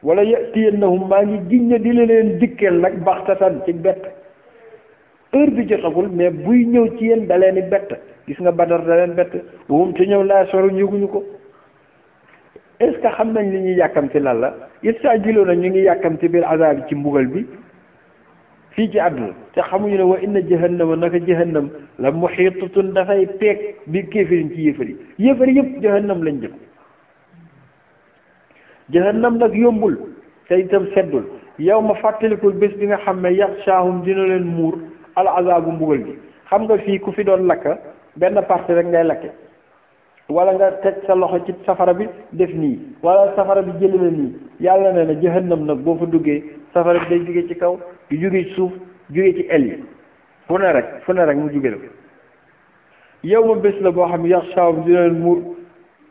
[SPEAKER 1] wala yatiyannahum maa ngi giñ ne di leen dikkeel nag baxtatan ci bett heure bi jotagul mais buy ñëw ci yéen da leen di bett gis nga Badar da leen bett wum te ñëw laa soru yëguñu ko est-ce que xam nañ li ñuy yàkkamti lan la yasta'jiluuna na ñu ngi yàkkamti bil azab ci mbugal bi fii ci àdduna te xamuñu ne wa inna jahannama naka jahannam la muhiitatun dafay peeg bi kéefirin ci yëfari yëpp jahannam lañ jëm jahannam nag yombul te itam seddul yow ma fàttalikul bés bi nga xam ne yaxshaahum dina leen muur al azaabu mbugal gi xam nga fii ku fi doon lakk benn partie rek ngay lakke wala nga teg sa loxo ci safara bi def nii wala safara bi jëli na nii yàlla nee na jahannam nag boo fa duggee safara bi day jóge ci kaw di jóge ci suuf jóge ci el yi fu ne rek mu jóge la yow ma bés la boo xam yaxshawum dina leen muur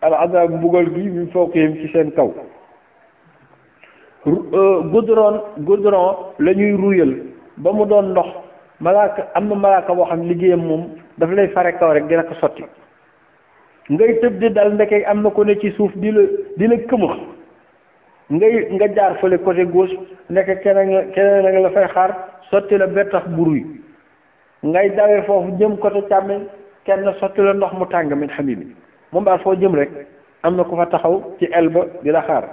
[SPEAKER 1] al azab mbugal gi min fawqihim ci seen kaw goudron la ñuy ruyal ba mu doon ndox malaaka am na malaaka boo xam liggéeyam moom dafa lay fare kaw rek dina ko sotti ngay tëb di dal ndeke am na ko ne ci suuf di la këmax nga jaar fële côté gauche nekk keneen nga la fay xaar sotti la bettax buruy ngay dawee foofu jëm côté càmmeñ kenn sotti la ndox mu tàng min xamimi moom daal foo jëm rek am na ku fa taxaw ci el ba di la xaar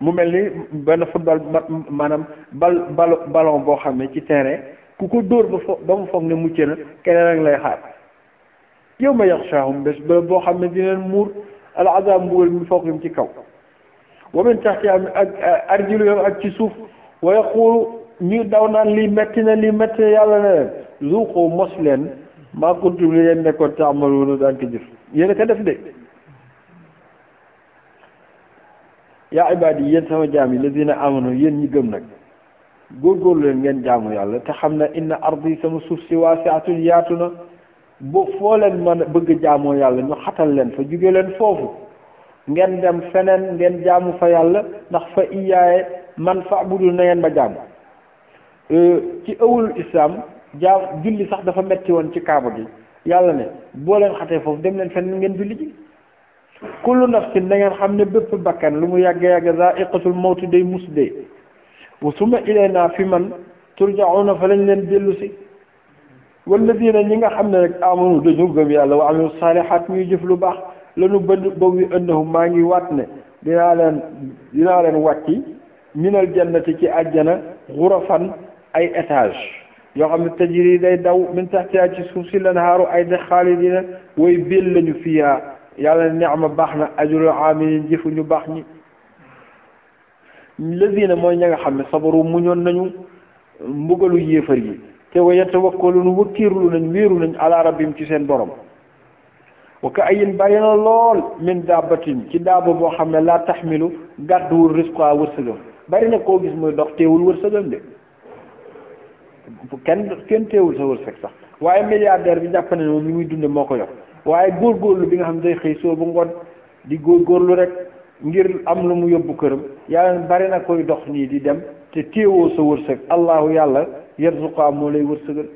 [SPEAKER 1] mu mel ni benn football maanaam ballon boo xam ne ci terrain ku ko dóor ba mu foog ne mucc na keneen rek lay xaar yow ma yaxshaahum bés ba boo xam ne dineen muur al azab mbugal mi fawqihim ci kaw wa min tahtihim ak arjuluhum ak ci suuf wa yaqulu ñu daw naan lii metti na yàlla na leen zuuqu mos leen maa kuntum li leen nekkoon taamaluuna daan ko jëf yéen a ko def de yaa ibaadi yéen sama jaam yi lazina amanu yéen ñi gëm nag góorgóorlu leen ngeen jaamu yàlla te xam ne inna ardi sama suuf si waasi'atun yaatu na boo foo leen mën a bëgg jaamoo yàlla ñu xatal leen fa jóge leen foofu ngeen dem feneen ngeen jaamu fa yàlla ndax fa iyaaye man fa'budu na ngeen ma jaamu ci ëwul islam julli sax dafa metti woon ci kaaba gi yàlla ne boo leen xatee foofu dem leen feneen ngeen julli ji kullu nafsin da ngeen xam ne bépp bakkan lu mu yàgg zaa'iqatul mawti day mus dee wa summa ilaynaa fi man turja'una fa lañ leen dellu si walladina ñi nga xam ne rek amanu dañu gëm yàlla wa amilu saalihaat ñuy jëf lu baax lanu bënd boobu yu ëndahum maa ngi waat ne dinaa leen wàcci minal jannati ci àjjana xurafan ay étage yoo xam ne tajri day daw min tahtiha ci suuf si lanhaaru ay de xaalidina way béel lañu fiyaa yàlla ne ni'ma baax na ajrul aamilin jëfu ñu baax ñi lazina mooy ña nga xam ne sabaru muñoon nañu mbugalu yéefar yi te wa yatawakkaluna wakkiirlu nañ wéeru nañ ala rabbim ci seen borom wa ka ayin bàyyi na lool min daabatin ci daaba boo xam ne laa taxmilu gàdduwul risqa wërsëgam bari na koo gis muy dox teewul wërsëgam de kenn teewul sa wërsëg sax waaye milliardaire bi jàpp ne moom li muy dunde moo ko yor waaye góorgóorlu bi nga xam ne day xëy soo ba ngoon di góorgóorlu rek ngir am lu mu yóbbu këram yàlla bari na koy dox nii di dem te teewoo sa wërsëg allahu yàlla yarzuqa moo lay wërsëgal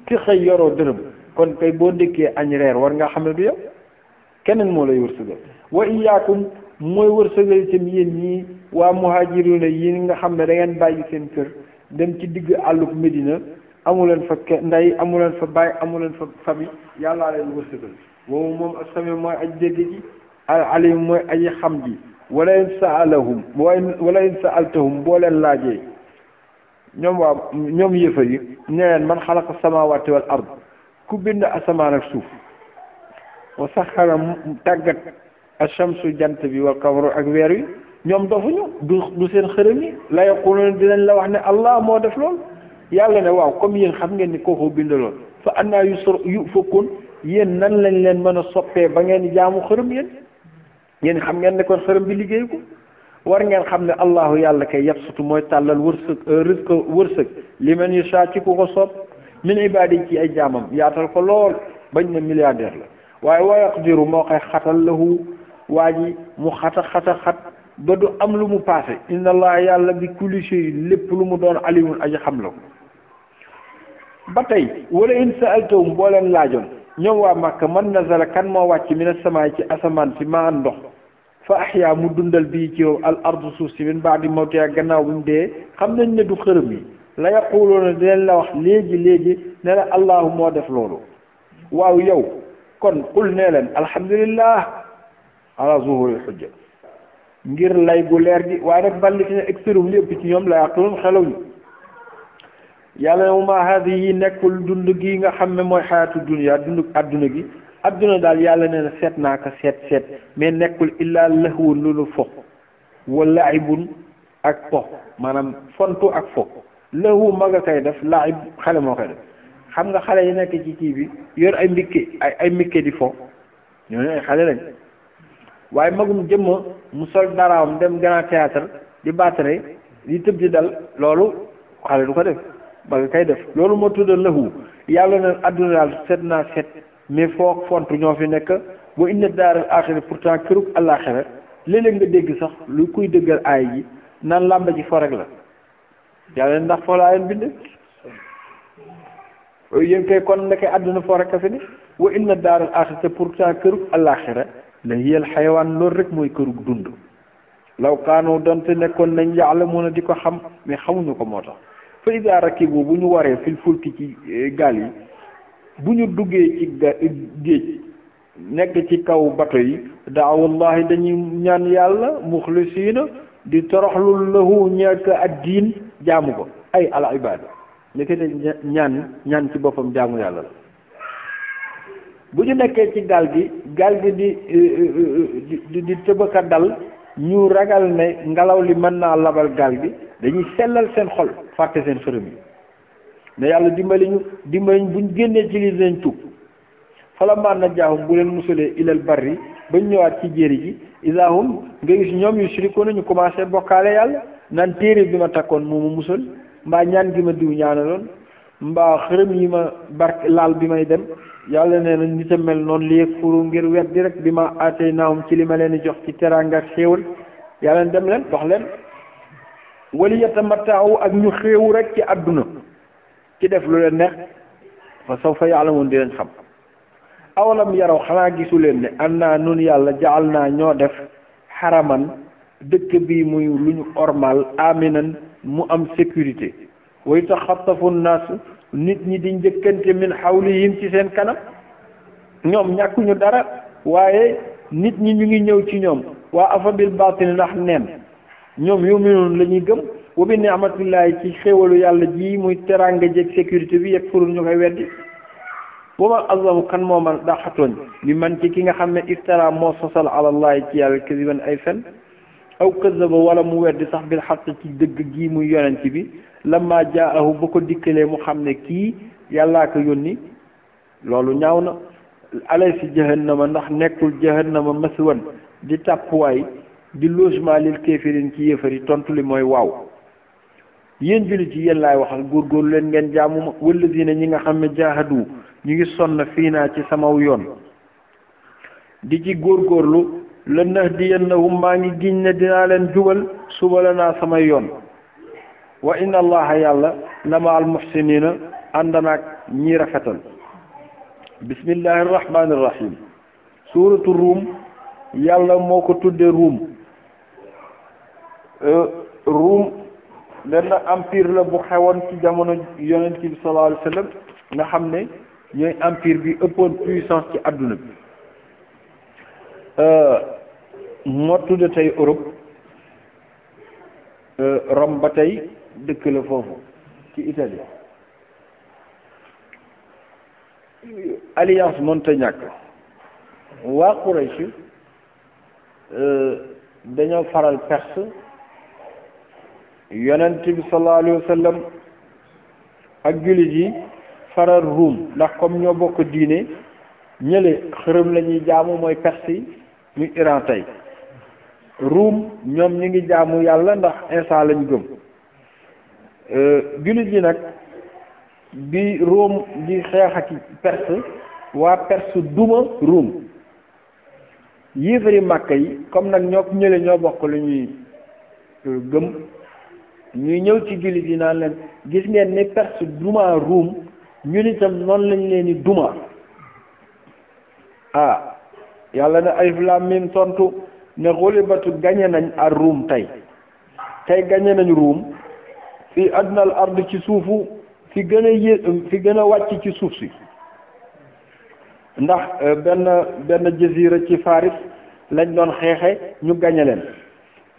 [SPEAKER 1] ki xëy yoroo dërëm kon kay boo ndékkee añ reer war nga xam ne du yow keneen moo lay wërsëgal wa iyaakum mooy wërsëgal itam yéen ñii waa muhajiruna yi nga xam ne da ngeen bàyyi seen kër dem ci digg àllub Medina amuleen fa ndey amuleen fa baay amuleen fa famille yàllaa leen wërsëgal boobu moom ak sami mooy aj dégg ji al alim mooy aji xam ji wala in sa'altahum boo leen laajee ñoom yëfar yi ne leen man xalaqa samawati wal ard ku bind asamaan ak suuf wa saxara tàggat ashamsu jant bi wal qamaru ak weer wi ñoom dofuñu du seen xërëm yi la yaquluna dinañ la wax ne allah moo def lool yàlla ne waaw comme yéen xam ngeen ni kooku bind lool fa annaa yufakun yéen nan lañ leen mën a soppee ba ngeen jaamu xërëm yéen xam ngeen ne kon xërëm bi liggéey ko war ngeen xam ne allahu yàlla kay yabsutu mooy tàllal wërsëg li man yashaa ci ku ko soob min ibaadi ci ay jaamam yaatal ko lool bañ ne milliardaire la waaye wa yaqdiru moo koy xatal lahu waa ji mu xat ba du am lu mu paase inna allah yàlla bi kulli shay lépp lu mu doon alimun aji xam la ko ba tey wala in sa'altahum boo leen laajoon ñoom waa Makka man nazala kan moo wàcc mina samaay ci asamaan si maa ndox fa ahyaa mu dundal bii ci yow al ardu suuf si min ba'di mawtihaa gannaaw bu mu dee xam nañ ne du xërëm yi la yaquluuna dinañ la wax léegi ne la allahu moo def loolu waaw yow kon qul nee leen alhamdulillah ala zuhuril hujja ngir lay gu leer gi waaye nag balli fi ne extérieur li ëpp ci ñoom la yaquluun xelawuñu yàlla ne ma haadi yi nekkul dund gi nga xam ne mooy xayaatu dunya dund adduna gi adduna daal yàlla nee na seet naa ko seet mais nekkul illaa lahwun lu fo wa laibun ak po maanaam fontu ak fo lahu mag a koy def laib xale moo koy def xam nga xale yi nekk ci kii bi yor ay mbikke di fo ñooñu ay xale lañ waaye magum jëmma mu sol daraam dem grand théâtre di battre di tëb di dal loolu xale du ko def ba nga kay def loolu moo tudda lahu yàlla na adduna daal set naa set mais foog fontu ñoo fi nekk boo inna daaral aaxira pourtant kërug àllaaxira léeg-léeg nga dégg sax lu kuy dëggal aay ji naan làmba ji fo rek la yàlla ndax foo laa leen bind yéen kay kon ndeke àdduna foo rek a fi ne wa inna daaral aaxira pourtant kërug àllaaxira la hiyal xayawaan loolu rek mooy kërug dund law kaanoo donte nekkoon nañ ya'lamuuna di ko xam mais xamuñu ko moo tax fa idaa rakibu bu ñu waree fil fulki ci gaal yi bu ñu duggee ci géej nekk ci kaw bato yi daawallahi dañuy ñaan yàlla muxlisiina di toroxlu lahu ñekk ad diin jaamu ko ay al ibaada nekkete ñaan ci boppam jaamu yàlla la bu ñu nekkee ci gaal gi di tëbaka dal ñu ragal ne ngelaw li mën naa labal gaal gi dañuy sellal seen xol fàtte seen xërëm yi ne yàlla dimbali ñu buñ génnee ci li dinañ tuub falammaa najjaahum bu leen musalee ilal barri bañ ñëwaat ci jéeri ji isaahum nga gis ñoom yushrikuuna ñu commencé bokkaale yàlla naan téere bi ma takkoon moo ma musal mbaa ñaan gi ma diw ñaanaloon mbaa xërëm yi ma barke laal bi may dem yàlla nee na nit a mel noonu li yakfuru ngir weddi rek bi ma aataynaahum ci li ma leen di jox ci teraanga ak xéewal yàlla dem leen dox leen wali yatamatta'u ak ñu xéewu rek ci àdduna ci def lu leen neex fa sawfa ya'lamuun di leen xam awalam yaraw xanaa gisu leen ne annaa nun yàlla jaal naa ñoo def xaraman dëkk bi muy lu ñu ormal aminan mu am sécurité wa yataxattafu nnaas nit ñi di njëkkante min xawlihim ci seen kanam ñoom ñàkkuñu dara waaye nit ñi ñu ngi ñëw ci ñoom waa afa bil baatil ndax neen ñoom yuminuun la ñuy gëm wa bi ni'matillahi ci xéewalu yàlla ji muy teraanga jeeg sécurité bi yakfurun ñu koy weddi wa ma azlamu kan moo man dàqatooñ mi man ci ki nga xam ne iftara moo sosal alallahi ci yàlla kadiban ay fen aw kazaba wala mu weddi sax bil xaq ci dëgg gi muy yonent bi lamma jaahu ba ko dikkalee mu xam ne kii yàllaa ko yónni loolu ñaaw na alaysi jahannama ndax nekkul jahannama maswan di tàppuwaay di logement lil kéefirin ci yéefari tontu li mooy waaw yéen jullit yi yéen laay waxal góorgóorlu leen ngeen jaamu ma walladina ñi nga xam ne jaahadu ñu ngi sonn fii naa ci samaw yoon di ci góorgóorlu la nahdiyannahum maa ngi giñ ne dinaa leen jubal suba la naa samay yoon wa inna allaha yàlla la ma al muhsinina ànd naag ñi rafetal bismillahi arrahmani irrahim suuratu ruum yàlla moo ko tudde ruum ruum benn empire la bu xewoon ci jamono yonent bi sallallahu alayhi wa sallam nga xam ne ñooy empire bi ëppoon puissance ci àdduna bi moo tudde tey Europe Rome ba tey dëkk la foofu ci Italie alliance mënta ñàkk waa Quraysh dañoo faral Perse yonent bi sallallahu alayhi wa sallam ak jullit yi faral Ruum ndax comme ñoo bokk diine ñële xërëm la ñuy jaamu mooy Perse yi muy Iran tey Ruum ñoom ñu ngi jaamu yàlla ndax Isa lañ gëm jullit yi nag bi Ruum di xeex ak Perse waa Perse duma Ruum yéefari Màkka yi comme nag ñoo ñële ñoo bokk lu ñuy gëm ñuy ñëw ci jullit yi naan leen gis ngeen ni Perse duma Ruum ñun itam noonu lañ leen di duma yàlla ne alif laam miim tontu ne xulibatu gañe nañ ar Ruum tey gañe nañ Ruum fi adnal ard ci suufu fi gën a wàcc ci suuf si ndax benn jazira ci Faris lañ doon xeexe ñu gañe leen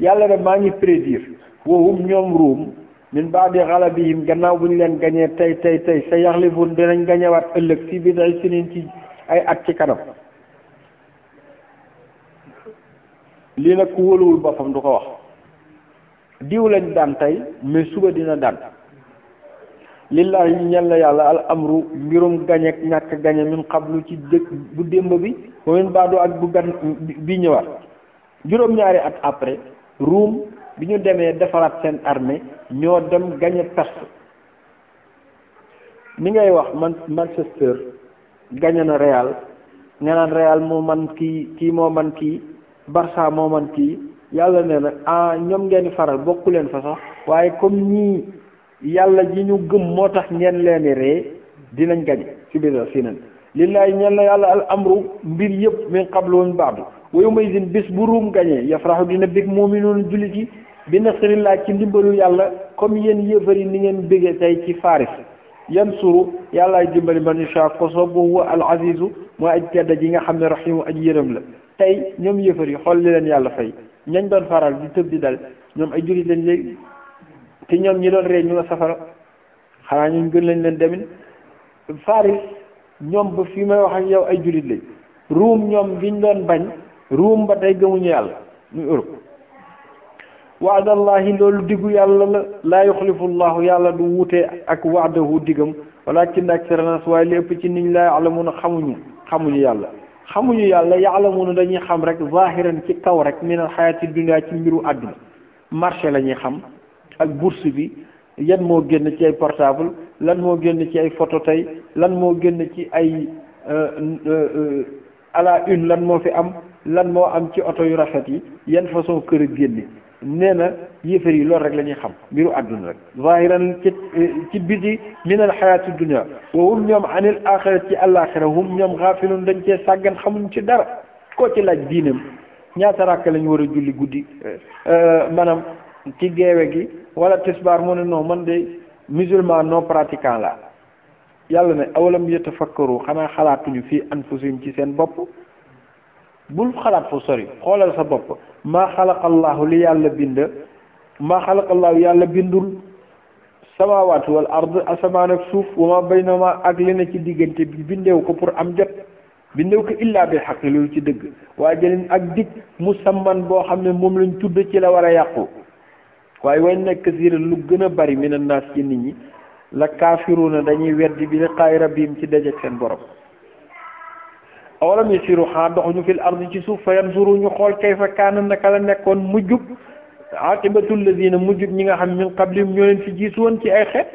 [SPEAKER 1] yàlla ne maa ngi prédire wahum ñoom Ruum min baadi xalabihim gannaaw bu ñu leen gañee tey sa yaxlifun dinañ gañewaat ëllëg fii bi day sinin ci ay at ci kanam lii nag ku wóoluwul boppam du ko wax diw lañ daan tey mais suba dina daan lillahi ñel na yàlla al amru mbirum gañek ñàkk gañe min qablu ci dëkk bu démb bi wa min baadu ak bu gan bi ñëwaat juróom-ñaari at après Ruum bi ñu demee defaraat seen armée ñoo dem gañe Perse ni ngay wax Manchester gañe na Real nga naan Real moo man kii moo man kii Barça moo man kii yàlla nee na ñoom ngeen di faral bokku leen fa sax waaye comme ñii yàlla ji ñu gëm moo tax ngeen leeni ree dinañ gañe ci biir si nan lillahi ñeel na yàlla al amru mbir yëpp min qablu wa min ba'du wa yawma idin bés bu Ruum gañee yafrahu dina bég mu'minuun jullit yi bi nasrillah ci ndimbalu yàlla comme yéen yëfar yi ni ngeen bégee tey ci Faris yansuru yàllaay dimbali man yashaa ko soob huwa al azizu mooy aj tedda ji nga xam ne rahimu aj yërëm la tey ñoom yëfar yi xool li leen yàlla fay ñañ doon faral di tëb di dal ñoom ay jullit lañ léegi te ñoom ñi doon ree ñu nga safara xanaa ñu gën lañ leen demin Faris ñoom ba fi may wax ak yow ay jullit lañ Ruum ñoom giñ doon bañ Ruum ba tey gëmuñu yàlla muy Europe waadallahi loolu diggu yàlla la laa yuxlifu llahu yàlla du wute ak waadahu diggam walakin aksara nas waaye li ëpp ci niñ laa ya'lamuuna xamuñu yàlla ya'lamuuna dañuy xam rek zahiran ci kaw rek min al xayaati dunya ci mbiru àdduna marché la ñuy xam ak bourse bi yan moo génn ci ay portable lan moo génn ci ay photo tey lan moo génn ci ay à la une lan moo fi am lan moo am ci oto yu rafet yi yan façon kër a génne nee na yéefar yi loolu rek la ñuy xam mbiru àdduna rek zahiran ci biti min al xayaati dunya wa hum ñoom anil axira ci àllaaxira hum ñoom xaafilun dañ cee sàggan xamuñ ci dara koo ci laaj diinam ñaata rakk lañu war a julli guddi maanaam ci geewe gi wala tisbaar mu ne non man de musulman non pratiquant la yàlla ne awalam yatafakkaru xanaa xalaatuñu fii anfusihim ci seen bopp bul xalaat fu sori xoolal sa bopp maa xalaqallahu li yàlla bind maa xalaqallahu yàlla bindul samaawaat wal ard asamaan ak suuf wa ma baynahuma ak li ne ci diggante bi bindeew ko pour am jot bindeew ko illaa bil xaq loolu ci dëgg waaye jëlin ak dig musamman boo xam ne moom lañ tudd ci la war a yàqu waaye way nekk kasiira lu gën a bari min annaas ci nit ñi la kaafiruuna dañuy weddi bi liqaa'i rabbihim ci dajeek seen borom awalam yasiru xanaa doxuñu fil ardi ci suuf fa yanzuru ñu xool kayfa kaana naka la nekkoon mujjub aqibatul lazina mujjub ñi nga xam min qablihim ñoo leen fi jiitu woon ci ay xeet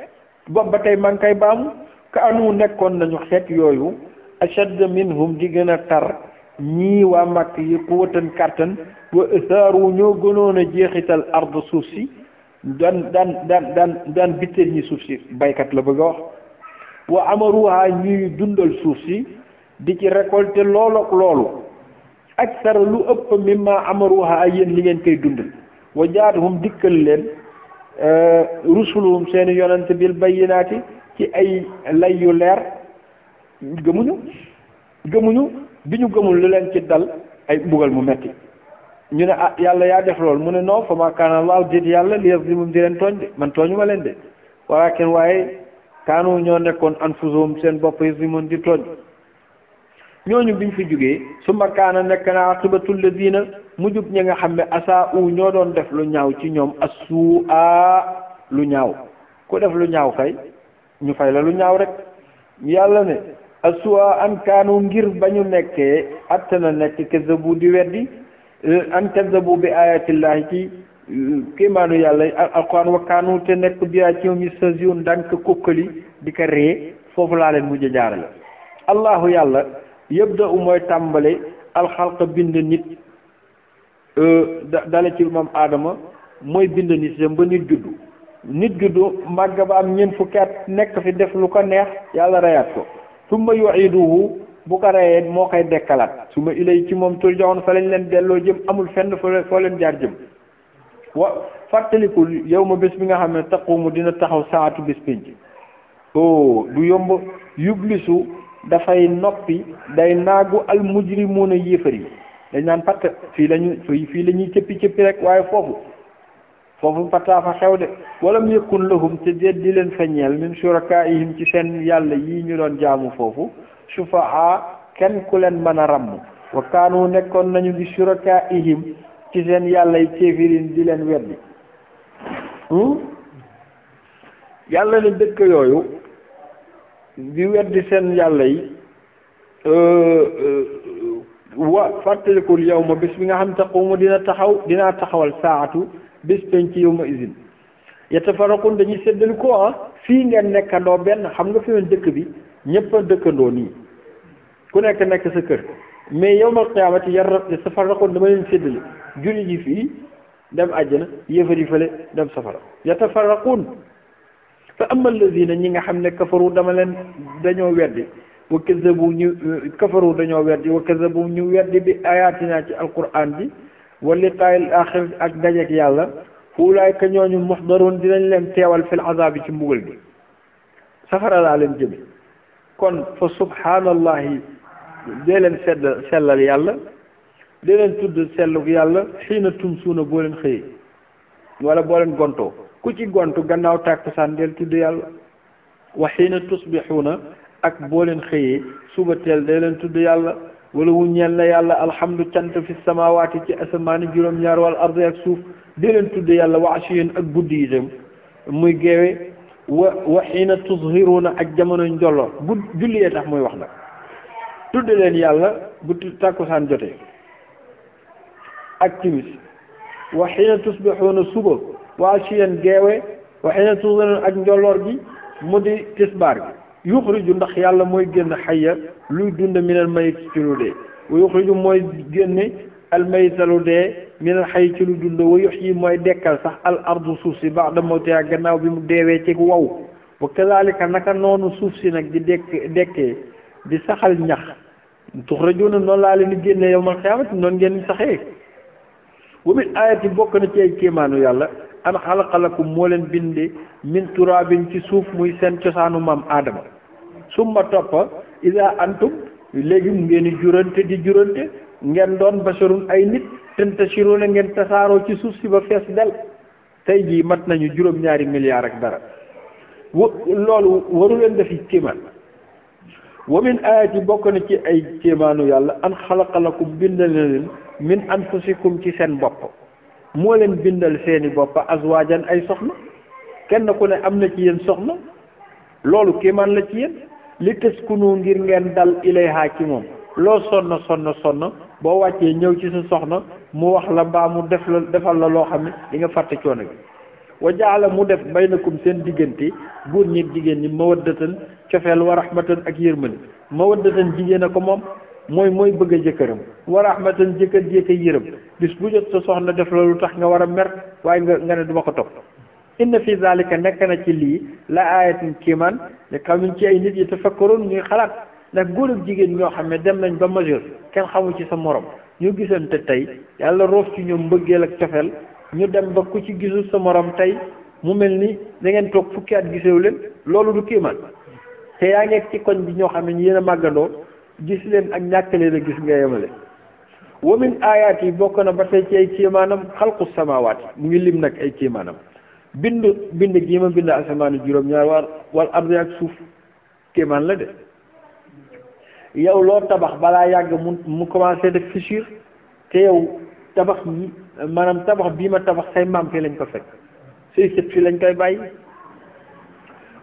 [SPEAKER 1] boobu ba tey maa ngi koy baamu kaanu nekkoon nañu xeet yooyu ashadda minhum di gën a tar ñii waa màkk yi quwwatan kàttan wa asaaru ñoo gënoon a jeexital ard suuf si daan bitteel ñi suuf si baykat la bëgg a wax wa amaruha ñuy dundal suuf si di ci récolter loolu ak loolu aksara lu ëpp mimma amaruha yéen li ngeen koy dundal wa jaatuhum dikkal leen rusuluhum seeni yonent bil bayyinaati ci ay lay yu leer gëmuñu bi ñu gëmul lu leen ci dal ay mbugal mu metti ñu ne yàlla yaa def loolu mu ne non fa ma kaana Allahu déet yàlla li yazlimum di leen tooñ de man tooñu ma leen de waaye kaanu ñoo nekkoon anfusuhum seen bopp yazlimun di tooñ ñooñu biñ fi jógee su ma kaana nekk na aqibatul ladina mujjub ñi nga xam ne asaa u ñoo doon def lu ñaaw ci ñoom asuu lu ñaaw ku def lu ñaaw kay ñu fay la lu ñaaw rek yàlla ne asua an kaanu ngir ba ñu nekkee attana nekk kazabu di weddi an kazabu bi ayatillahi ci kéemaanu yàlla alquran wa kaanu te nekk biyaa ci ñoom yastahzi'uun daan ko kokkali di ko ree foofu laa leen mujj jaarale allahu yàlla yabda u mooy tàmbale alxalqa bind nit dale ci moom aadama mooy bind nit ba nit juddu màgg ba am ñeent fukki at nekk fi def lu ko neex yàlla reyaat ko summa yu'iduhu bu ko reyee moo koy dekkalaat summa ilay ci moom turja'un fa lañ leen delloo jëm amul fenn foo leen jaar jëm wa fàttalikul yow ma bés bi nga xam ne taqumu dina taxaw saatu bés pénc du yomb yublisu dafay noppi day naagu al mujrimuuna yéefar yi dañ naan patt fii la ñuy cëppi rek waaye foofu pattaa fa xew de walam yakun lahum te déet di leen feññeel min shurakaihim ci seen yàlla yi ñu doon jaamu foofu sufaa kenn ku leen mën a ràmm wa kaanu nekkoon nañu di shurakaihim ci seen yàlla yi kéefirin di leen weddi yàlla ne dëkk yooyu di weddi seen yàlla yi fàttalikul yow ma bis bi nga xam taqumu dinaa taxawal saatu bis penc yow ma isin yatafaraqun dañuy séddali ko fii ngeen nekkandoo benn xam nga fi woon dëkk bi ñëpp a dëkkandoo nii ku nekk sa kër mais yawmal qiyaamati yatafaraqun dama leen séddali julli ji fii dem àjjana yéefari fële dem safara yatafaraqun fa amma allazina ñi nga xam ne kafaru dañoo weddi wa kazabu ñu weddi bi ayatina ci alquran bi wa liqaa'il aaxir ak dajeek yàlla ulaayka ñooñu muxdaroon dinañ leen teewal fil azaabi ci mbugal bi safara laa leen jëme kon fa subhaanallahi dee leen sellal yàlla dee leen tudd selluk yàlla xiina tumsuuna boo leen xëyee wala boo leen gontoo ku ci gontu gannaaw tàkkusaan deel tudd yàlla wa xiina tusbixuuna ak boo leen xëyee suba teel dee leen tudd yàlla wala wu ñeel na yàlla alhamdu cant fi samawaati ci asamaani juróom-ñaar wal ardi ak suuf dee leen tudd yàlla wa ashiyin ak guddi itam muy geewe wa xiina tuzhiruuna ak jamono njolloor julliyee tax muy wax nag tudd leen yàlla bu tàkkusaan jotee ak timis wa xiina tusbixuuna suba wa ashiyan geewe wa xiina tuzhiruuna ak njolloor gi mu di tisbaar gi yuxriju ndax yàlla mooy génn xayya luy dund minal mayit ci lu dee wa yuxriju mooy génne al mayita lu dee minal xay ci lu dund wa yuxyi mooy dekkal sax al ardu suuf si ba'da mawtiha gannaaw bi mu deewee ci wow wa kazalika naka noonu suuf si nag di dekkee di saxal ñax tuxrajuuna noonu laa leen di génne yawmal qiyaamati noonu ngeen saxee wa min ayati bokk na ci ay kéemaanu yàlla an xalaqa lakum moo leen binde min turaabin ci suuf muy seen cosaanu maam aadama summa toppa ida antum léegi mu ngeen di jurante ngeen doon basharun ay nit tantashiruna ngeen tasaaroo ci suuf si ba fees del tey jii mat nañu juróom-ñaari milliards ak dara loolu waru leen defi kéemaan wa min ayati bokk na ci ay kéemaanu yàlla an xalaqa lakum bindal na leen min anfusikum ci seen bopp moo leen bindal seeni bopp azwaajan ay soxna kenn ku ne am na ci yéen soxna loolu kéemaan la ci yéen li taskunu ngir ngeen dal ilayha ci moom loo sonn boo wàccee ñëw ci sa soxna mu wax la mbaa mu defal la loo xam ne di nga fàtte coono bi wa jaala mu def baynakum seen diggante góor ñi jigéen ñi mawaddatan cofeel wa rahmatan ak yërmande mawaddatan jigéen a ko moom mooy bëgg a jëkkëram wa rahmatan jëkkër jékka yërëm bis bu jot sa soxna def la lu tax nga war a mer waaye nga ne duma ko topp inna fi zalika nekk na ci lii la ayatin kiimaan ne xamuñ ci ay nit yi tafakkaroon ñuy xalaat ndax góor ak jigéen ñoo xam ne dem nañ ba majeur kenn xamu ci sa morom ñu gisante tey yàlla roof ci ñoom mbëggeel ak cofeel ñu dem ba ku ci gisul sa morom tey mu mel ni da ngeen toog fukki at gisewu leen loolu du kiimaan te yaa nekk ci koñ bi ñoo xam ne yéen a màggandoo gis leen ak ñàkk leen a gis nga yemale wa min ayaat yi bokk na ba tey ci ay kéemaanam xalqu samawaat mu ngi lim nag ay kéemaanam bind gii ma bind asamaani juróom-ñaar wal ardi ak suuf kéemaan la de yow loo tabax balaa yàgg mu commencé def fissure te yow tabax yi maanaam tabax bii ma tabax say maam fii lañ ko fekk say sët fii lañ koy bàyyi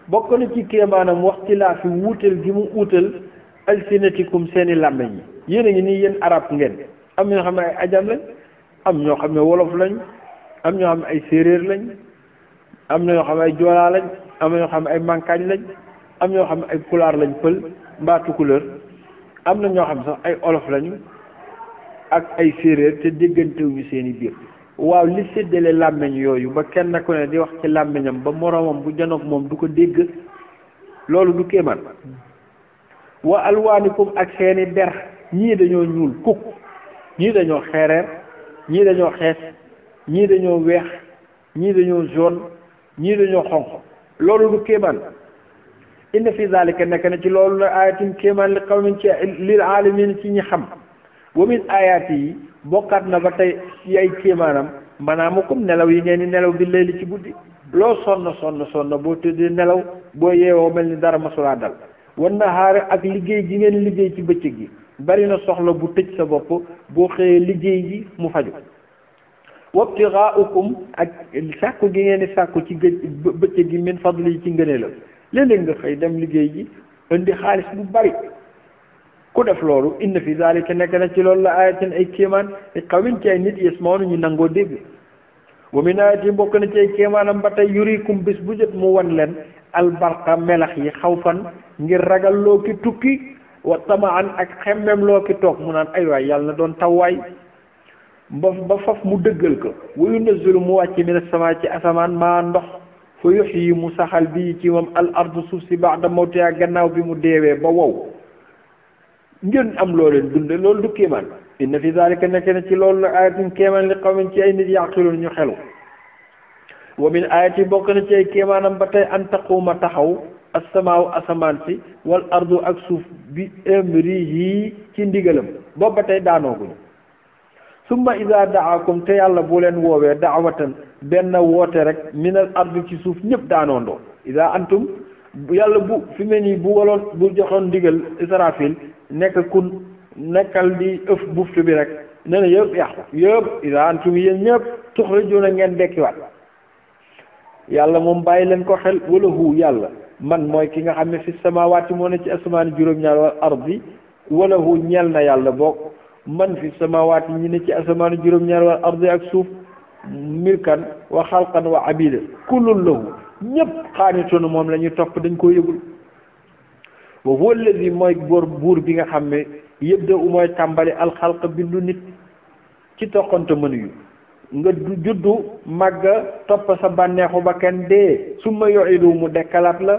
[SPEAKER 1] bokk na ci kéemaanam wax ci laa fi wuutal gi mu uutal alsinatikum seeni làmmeñ yi yéen a ngi nii yéen arab ngeen am ñoo xam ne ay ajam lañ am ñoo xam ne wolof lañ am ñoo xam ne ay séeréer lañ am na ñoo xam ne ay joolaa lañ am na ñoo xam ne ay mankaañ lañ am ñoo xam ne ay pulaar lañ pël mbaa tukulóor am na ñoo xam sax ay olof lañu ak ay séeréer te déggantewuñu seeni biir waaw li séddale làmmeñ yooyu ba kenn ku ne di wax ci làmmeñam ba moroomam bu janoog moom du ko dégg loolu du kéemaan wa alwaanikum ak seeni der ñii dañoo ñuul kuk ñii dañoo xeereer ñii dañoo xees ñii dañoo weex ñii dañoo jaune ñii dañoo xonq loolu du kéemaan inna fi zalika nekk na ci loolu la ayatin kéemaan li qawmin ci lil alamin ci ñi xam wa min ayaati yi bokkaat na ba tey ci ay kéemaanam manaamukum nelaw yi ngeen di nelaw bi layli ci guddi loo sonn boo tëddee nelaw boo yeewoo mel ni dara masulaa dal wan nahaari ak liggéey gi ngeen liggéey ci bëccëg gi bari na soxla bu tëj sa bopp boo xëyee liggéey gi mu faju wabtigaaukum ak sàkku gi ngeen di sàkku ci bëccëg gi min fadli yi ci ngëneelam léeg-léeg nga xëy dem liggéey ji indi xaalis bu bari ku def loolu inna fi zalika nekk na ci loolu la ayatin ay kéemaan li qawmin ci ay nit yasmauna ñu nangoo dégg wa min ayati bokk na ci ay kéemaanam ba tey yurikum bis bu jot mu wan leen albarqa melax yi xawfan ngir ragal loo ki tukki wa tamaan ak xemmem loo ki toog mu naan ay waay yàlla na doon taw waay ba faf mu dëggal ko wa yunazzilu mu wàcc min as-samaa ci asamaan maa ndox fa yuhyi mu saxal bii ci moom al ardu suuf si ba'da mawtihaa gannaaw bi mu deewee ba wow ngeen am loo leen dunde loolu du kéemaan inna fi zalika nekk na ci loolu la ayatin kéemaan li qawmin ci ay nit yaqiloon ñu xelu wa min ayati bokk na ci ay kéemaanam ba tey an taquuma taxaw as-samaaw asamaan si wal ardu ak suuf bi amrihi ci ndigalam boobu ba tey daanooguñu summa iza da'akum te yàlla bu leen woowee da'watan benn woote rek minal ardi ci suuf ñëpp daanoondoo iza antum yàlla bu fi mel nii bu joxoon ndigal Israfil nekk kun nekkal di ëf buftu bi rek ne na yëpp yàqu yëpp iza antum yéen ñëpp tuxrajuuna ngeen dekkiwaat yàlla moom bàyyi leen ko xel wala hu yàlla man mooy ki nga xam ne fi samaawaati moo ne ci asamaani juróom-ñaar wal ardi wala hu ñeel na yàlla boog man fi samaawaati ñi ne ci asamaani juróom-ñaar wal ardi ak suuf milkan wa xalqan wa abida kullun lahu ñëpp xaanitoonu moom la ñuy topp dañ koo yëgul wa huwa allazi mooy buur bi nga xam ne yëbda u mooy tàmbali alxalq bindu nit ci toqante mënu yu nga juddu màgga topp sa bànneexu ba kenn dee summa yu'idu mu dekkalaat la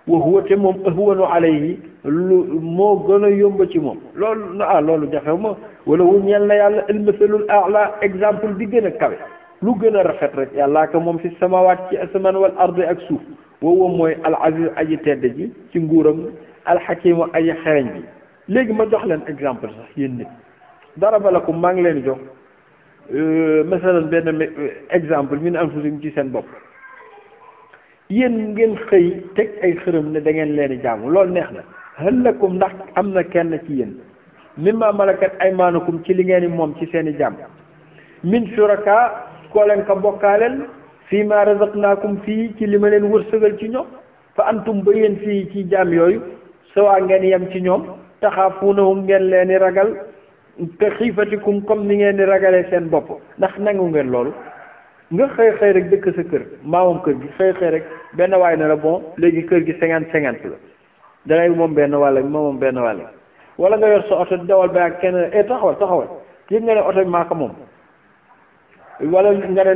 [SPEAKER 1] wa huwa te moom ahwanu alayhi lu moo gën a yomb ci moom loolu jafew ma wala wu ñeel na yàlla almasalul a'la exemple bi gën a kawe lu gën a rafet rek yàllaa ko moom fi samawaat ci asamaan wal ardi ak suuf woowu mooy al aziz aji tedd ji ci nguuram alxakimu aji xereñ bi léegi ma jox leen exemple sax yéen nit daraba lakum maa ngi leen jox masalan benn exemple min anfusikum ci seen bopp yéen ngeen xëy teg ay xërëm ne da ngeen leen di jaamu loolu neex na hal lakum ndax am na kenn ci yéen mimma malakat aymaanukum ci li ngeen di moom ci seen i jaam min shuraka koo leen ko bokkaaleel fii ma razaqnaakum fii ci li ma leen wërsëgal ci ñoom fa antum ba yéen fii ci jaam yooyu sawaa ngeen yem ci ñoom taxaafunahum ngeen leen di ragal te xiifatikum comme ni ngeen di ragalee seen bopp ndax nangu ngeen loolu nga xëy rek dëkk sa kër maamam kër gi xëy rek benn waay na la bon léegi kër gi 50-50 la dangay moom benn wàll moom benn wàll wala nga yor sa oto di dawal ba ak kenn taxawal yëg nga ne oto bi maa ko moom wala nga ne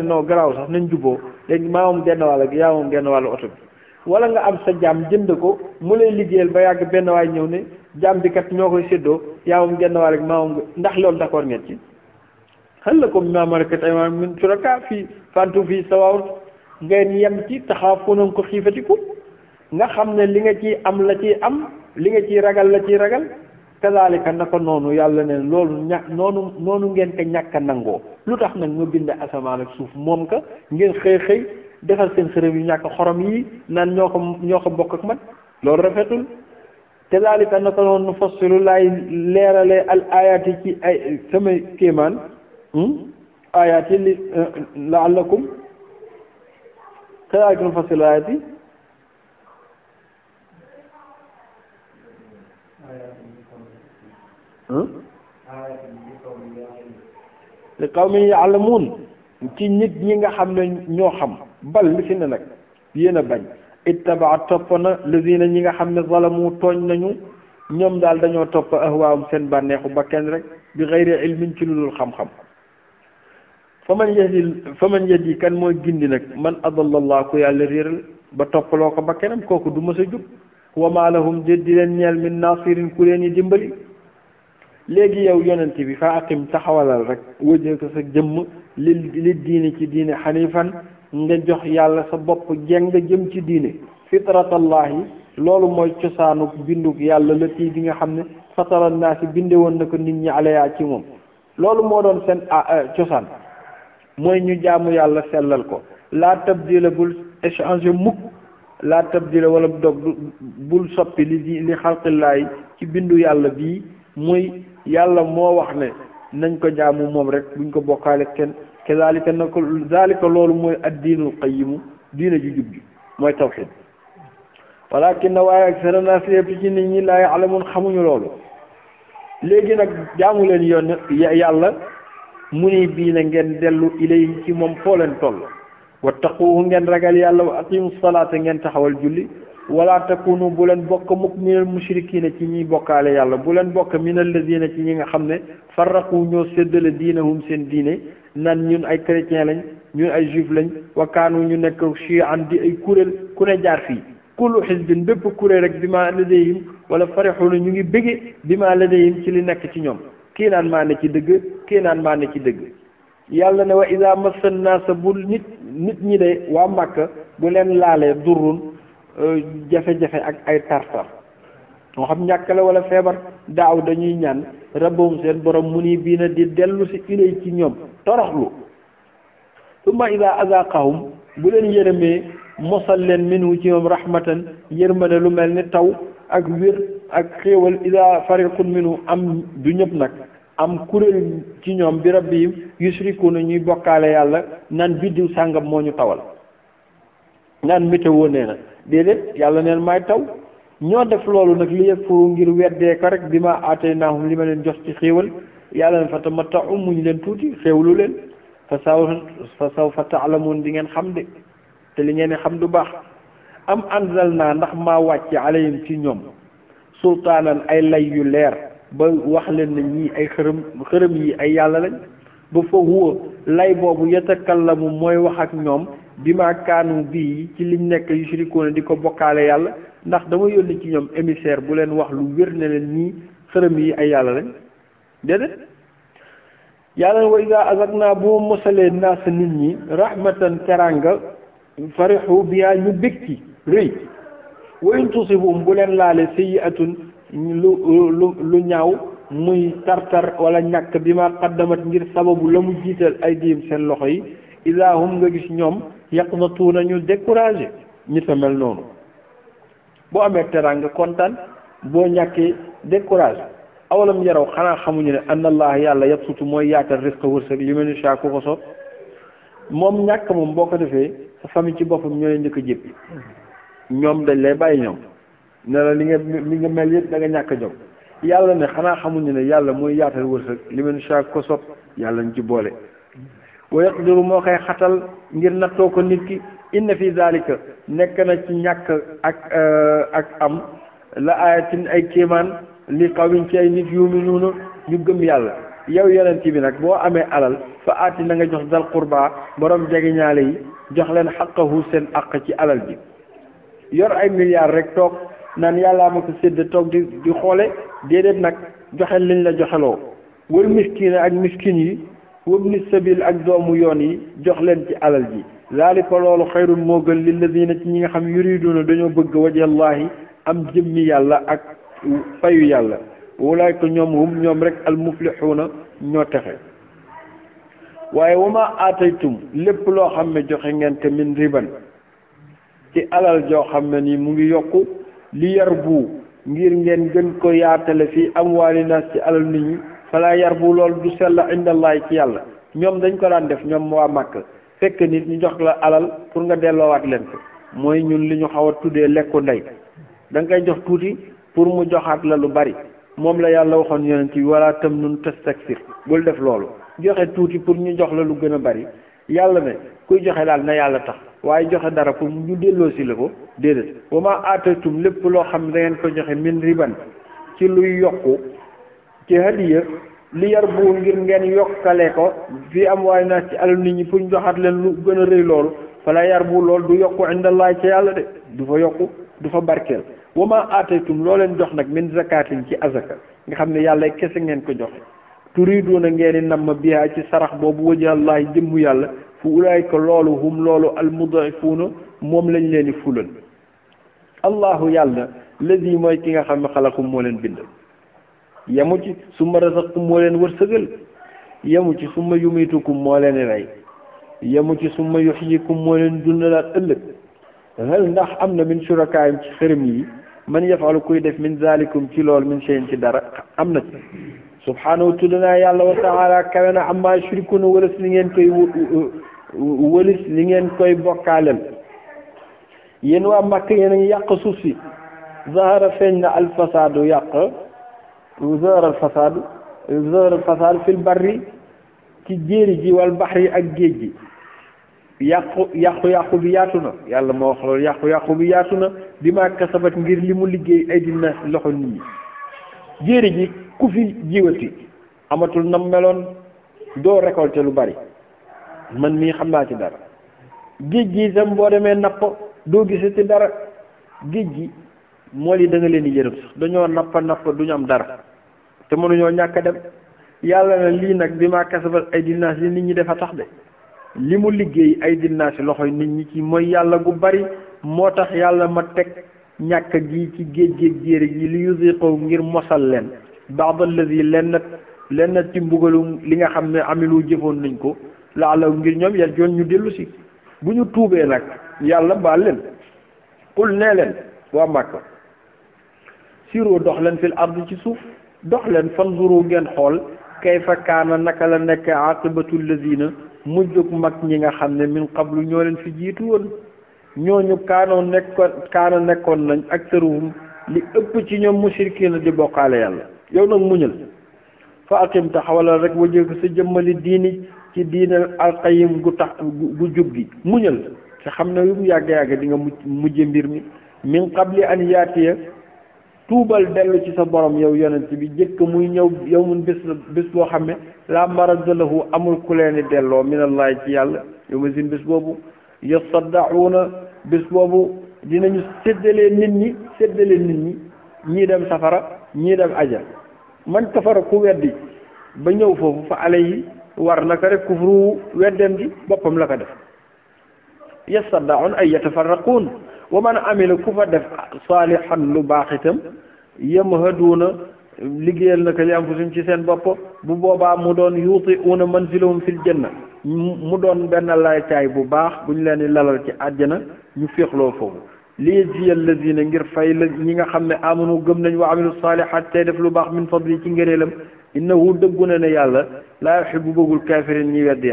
[SPEAKER 1] non garaaw sax nañ jubboo léegi maa moom genn wàll gi yaa moom genn wàllu oto bi wala nga am sa jaam jënd ko mu lay liggéeyal ba yàgg benn waay ñëw ne jaam bi kat ñoo koy séddoo yaa moom genn wàll gi maa moom ndax loolu d'accord ngeen ci hal lakum mimmaa malakat aymaanukum min shurakaa fii fa antum fiihi sawaa'un ngeen yem ci taxaafuuna ko xiifatikum nga xam ne li nga ciy am la ciy am li nga ciy ragal la ciy ragal kazaalika naka noonu yàlla ne loolu noonu ngeen ko ñàkk a nangoo lu tax nag nga bind asamaan ak suuf moom ka ngeen xëy defal seen xërëm yu ñàkk xorom yi naan ñoo ko bokk ak man loolu rafetul kazaalika naka noonu nufassilu laay leeralee al ayaati ci ay sama kéemaan ayaati li la'allakum kazaalika nufassilu ayaati li qawmin ya'lamuun ci nit ñi nga xam ne ñoo xam bal li fi ne nag yéen a bañ ittaba topp na lazina ñi nga xam ne zalamu tooñ nañu ñoom daal dañoo topp ahwaahum seen bànneexu ba kenn rek bi xayri ilmin ci lu dul xam-xam fa man yahdi kan mooy gindi nag man adallallah ku yàlla réeral ba toppaloo ko ba kenam kooku du mës a jub wa maa lahum di leen ñeel min naasirin ku leen yi dimbali léegi yow yonent bi fa aqim taxawalal rek wëjee ko sa jëmm li diine ci diine xanifan nga jox yàlla sa bopp jeng jëm ci diine fitratallahi loolu mooy cosaanu binduk yàlla lati gi nga xam ne fatara naasi binde woon na ko nit ñi alaya ci moom loolu moo doon seen cosaan mooy ñu jaamu yàlla sellal ko laa tabdila bul échanger mukk laa tabdila wala bul soppi li xalqillaahi ci bindu yàlla bii muy yàlla moo wax ne nañ ko jaamu moom rek buñ ko bokkaale kenn kazalika na ko zalika loolu mooy ad-diinul qayyimu diina ju jub gi mooy tawhid walakin na waaye aksara naas yëpp ci nit ñi laa ya'lamuun xamuñu loolu léegi nag jaamu leen yoon yàlla muniibiina ngeen dellu ilayhi ci moom foo leen toll wattaquuhu ngeen ragal yàlla wa aqiimu salaata ngeen taxawal julli wala takunu bu leen bokk mukk minal mushrikiina ci ñiy bokkaale yàlla bu leen bokk minal lazina ci ñi nga xam ne farraqu ñoo séddale diinahum seen diine nan ñun ay chrétien lañ ñun ay juif lañ wa kaanu ñu nekk chian di ay kuréel ku ne jaar fii kullu xisbin bépp kuréel rek bi ma ladayhim wala farixuuna ñu ngi bëgge bi ma ladayhim ci li nekk ci ñoom kii naan maa ne ci dëgg kii naan maa ne ci dëgg yàlla ne wa ida massa naasa bu nit ñi de waa Màkka bu leen laalee durrun jafe-jafe ak ay tartar moo xam ñàkk la wala feebar daaw dañuy ñaan rabbahum seen borom mu ni bii na di dellu si ilay ci ñoom toroxlu summa ida azaqahum bu leen yërëmee mosal leen minhu ci ñoom rahmatan yërmande lu mel ni taw ak wér ak xéewal ida fariqun minhu am du ñëpp nag am kuréel ci ñoom bi rabbihim yusrikuuna ñuy bokkaale yàlla naan biddiw sàngam moo ñu tawal naan météo nee na déedéet yàlla neen may taw ñoo def loolu nag li yëpp ngir weddee ko rek bi ma aataynaahum li ma leen jox ci xéewal yàlla ne fa tamatta'u muñ leen tuuti xéewlu leen fa sawfa ta'lamuun di ngeen xam de te li ngeen xam du baax am anzalnaa ndax maa wàcce alayhim ci ñoom sultaanan ay lay yu leer ba wax leen ne ñii ay xërëm yi ay yàlla lañ ba fa huwa lay boobu yatakallamu mooy wax ak ñoom bi ma kaanu bii ci liñ nekk yushrikuuna di ko bokkaale yàlla ndax dama yónni ci ñoom émissaire bu leen wax lu wér ne leen ñii xërëm yi ay yàlla lañ déedéet yàlla wa iza azaqnaa bu ma mosalee naas nit ñi rahmatan teranga farixu biha ñu bég ci rëy wa in tusibum bu leen laale sayyi'atun lu ñaaw muy tartar wala ñàkk bi ma qaddamat ngir sababu la mu jiital ay diim seen loxo yi iza hum nga gis ñoom yaqnatuuna ñu découragé ñi ta mel noonu boo amee teranga kontaan boo ñàkkee découragé awalam yaraw xanaa xamuñu ne anna allah yàlla yabsutu mooy yaatal risque wërsëg li man yashaa ku ko soob moom ñàkk moom boo ko defee sa famille ci boppam ñooy njëkk a jéppi ñoom dañ lay bàyyi ñoom ne la li nga mel yëpp da nga ñàkk a jóg yàlla ne xanaa xamuñu ne yàlla mooy yaatal wërsëg li man yashaa ku ko soob yàlla ñu ci boole wa yaqdiru moo koy xatal ngir nattoo ko nit ki inna fi zalika nekk na ci ñàkk ak am la ayatin ay kéemaan li qawmin ci ay nit yuminuuna ñu gëm yàlla yow yonent bi nag boo amee alal fa aati na nga jox dal qurba borom jegeñaale yi jox leen xaqahu seen aq ci alal bi yor ay milliards rek toog naan yàllaa ma ko sédd toog di xoole déedéet nag joxe liñ la joxeloo wal miskiina ak miskin yi wabni sabil ak doomu yoon yi jox leen ci alal ji zalika loolu xayrun moo gën lilladina ci ñi nga xam yuriduna dañoo bëgg wajhallahi am jëmmi yàlla ak fayu yàlla wulaayka ñoom rek almuflixuuna ñoo texe waaye wama aataytum lépp loo xam ne joxe ngeen te min riban ci alal joo xam ne ni mu ngi yokku li yar bu ngir ngeen gën ko yaatale fii amwaali naas ci alal nit ñi falaa yar bu loolu du sell indallahi ci yàlla ñoom dañ ko daan def ñoom waa Màkk fekk nit ñu jox la alal pour nga delloowaat leen ko mooy ñun li ñu xaw a tuddee lekku ndey da nga koy jox tuuti pour mu joxaat la lu bari moom la yàlla waxoon yonent bi wala tam nun tastakthir bul def loolu joxe tuuti pour ñu jox la lu gën a bari yàlla ne kuy joxe daal na yàlla tax waaye joxe dara pour ñu delloo si la ko déedéet wa ma aatatum lépp loo xam ne da ngeen ko joxe min riban ci luy yokku ci hadiya li yar bu ngir ngeen yokkale ko fii am waaye naa ci alal nit ñi pour ñu joxaat leen lu gën a rëy loolu fala yar bu loolu du yokku indallahi ci yàlla de du fa yokku du fa barkeel wa ma aataytum loo leen jox nag min zakatin ci azaka nga xam ne yàlla kese ngeen ko joxe turiduuna ngeen di namm biha ci sarax boobu wajhallahi jëmmu yàlla fu ulaayka loolu hum loolu almuda'ifuuna moom lañ leen di fulal allahu yàlla ladi mooy ki nga xam ne xalakum moo leen bind yemu ci summa razaqakum moo leen wërsëgal yemu ci summa yumitukum moo leen rey yemu ci summa yuhyikum moo leen dundalaat ëllëg hal ndax am na min shurakaayim ci xërëm yi man yafalu kuy def min zalikum ci lool min shay'in ci dara am na ci subhaanahu tudd naa yàlla wa taala kawe na amma yushrikuuna wëlis li ngeen koy bokkaaleel. yéen waa Makka yéen a ngi yàq suuf si zahara feeñ na alfasaadu zahara alfasaadu fil barri ci jéeri ji wal baxri ak géej gi. yàqu bi yaatu na yàlla moo wax loolu yàqu bi yaatu na bi ma kasabat ngir li mu liggéey ay dina loxo nit ñi. jéeri ji ku fi jiwati amatul nam meloon doo récolter lu bari man mii xam naa ci dara. géej gi itam boo demee napp doo gisati dara. géej gi mool yi da nga leen di yërëm sax dañoo napp duñu am dara te mënuñoo ñàkk a dem. yàlla na lii nag bi ma kasabat ay dina li nit ñi dafa tax de li mu liggéey ay dinaa si loxoy nit ñi ci mooy yàlla gu bari moo tax yàlla ma teg ñàkk gi ci géej géej jéeri gi li yuziqaw ngir mosal leen ba'd allazi lenn ci mbugalu li nga xam ne amilu jëfoon nañ ko laalaw ngir ñoom yarjoon ñu dellu si bu ñu tuubee nag yàlla baal leen qul nee leen waa Màkka siroo dox leen fil ardi ci suuf dox leen fanzuru ngeen xool kayfa kaana naka la nekk aqibatu allazina mujjug mag ñi nga xam ne min qablu ñoo leen fi jiitu woon ñooñu kaana nekkoon nañ aktaruhum li ëpp ci ñoom mushrikiina di bokkaale yàlla. yow nag muñal fa aqim taxawalal rek wajhaka sa jëmmali diini ci diinal alqayim gu jub gi muñal te xam ne yu mu yàgg di nga mujje mbir mi min qabli an yaatiya tuubal dellu ci sa borom yow yonent bi jëkk muy ñëw yow mun bés boo xam ne laa maradda lahu amul ku leeni delloo minallahi ci yàlla yow ma sin bés boobu yasaddauna bés boobu dinañu séddale nit ñi ñii dem safara ñii dem aja man kafara ku weddi ba ñëw foofu fa alayhi war naka rek kufru weddem gi boppam la ko def yasaddaun ay yatafarraquun wa man amila ku fa def saalihan lu baax itam yamhaduuna liggéeyal na ko li anfusihim ci seen bopp bu boobaa mu doon yuutiuuna manzilahum fil janna mu doon benn laytaay bu baax bu ñu leen di lalal ci àjjana ñu féexloo foofu liyajziya allazina ngir fay la ñi nga xam ne amanu gëm nañ wa amilu saalihaat tey def lu baax min fadli ci ngëneelam innahu dëggu na ne yàlla laa yuhibbu bëggul kaafirin ñi weddi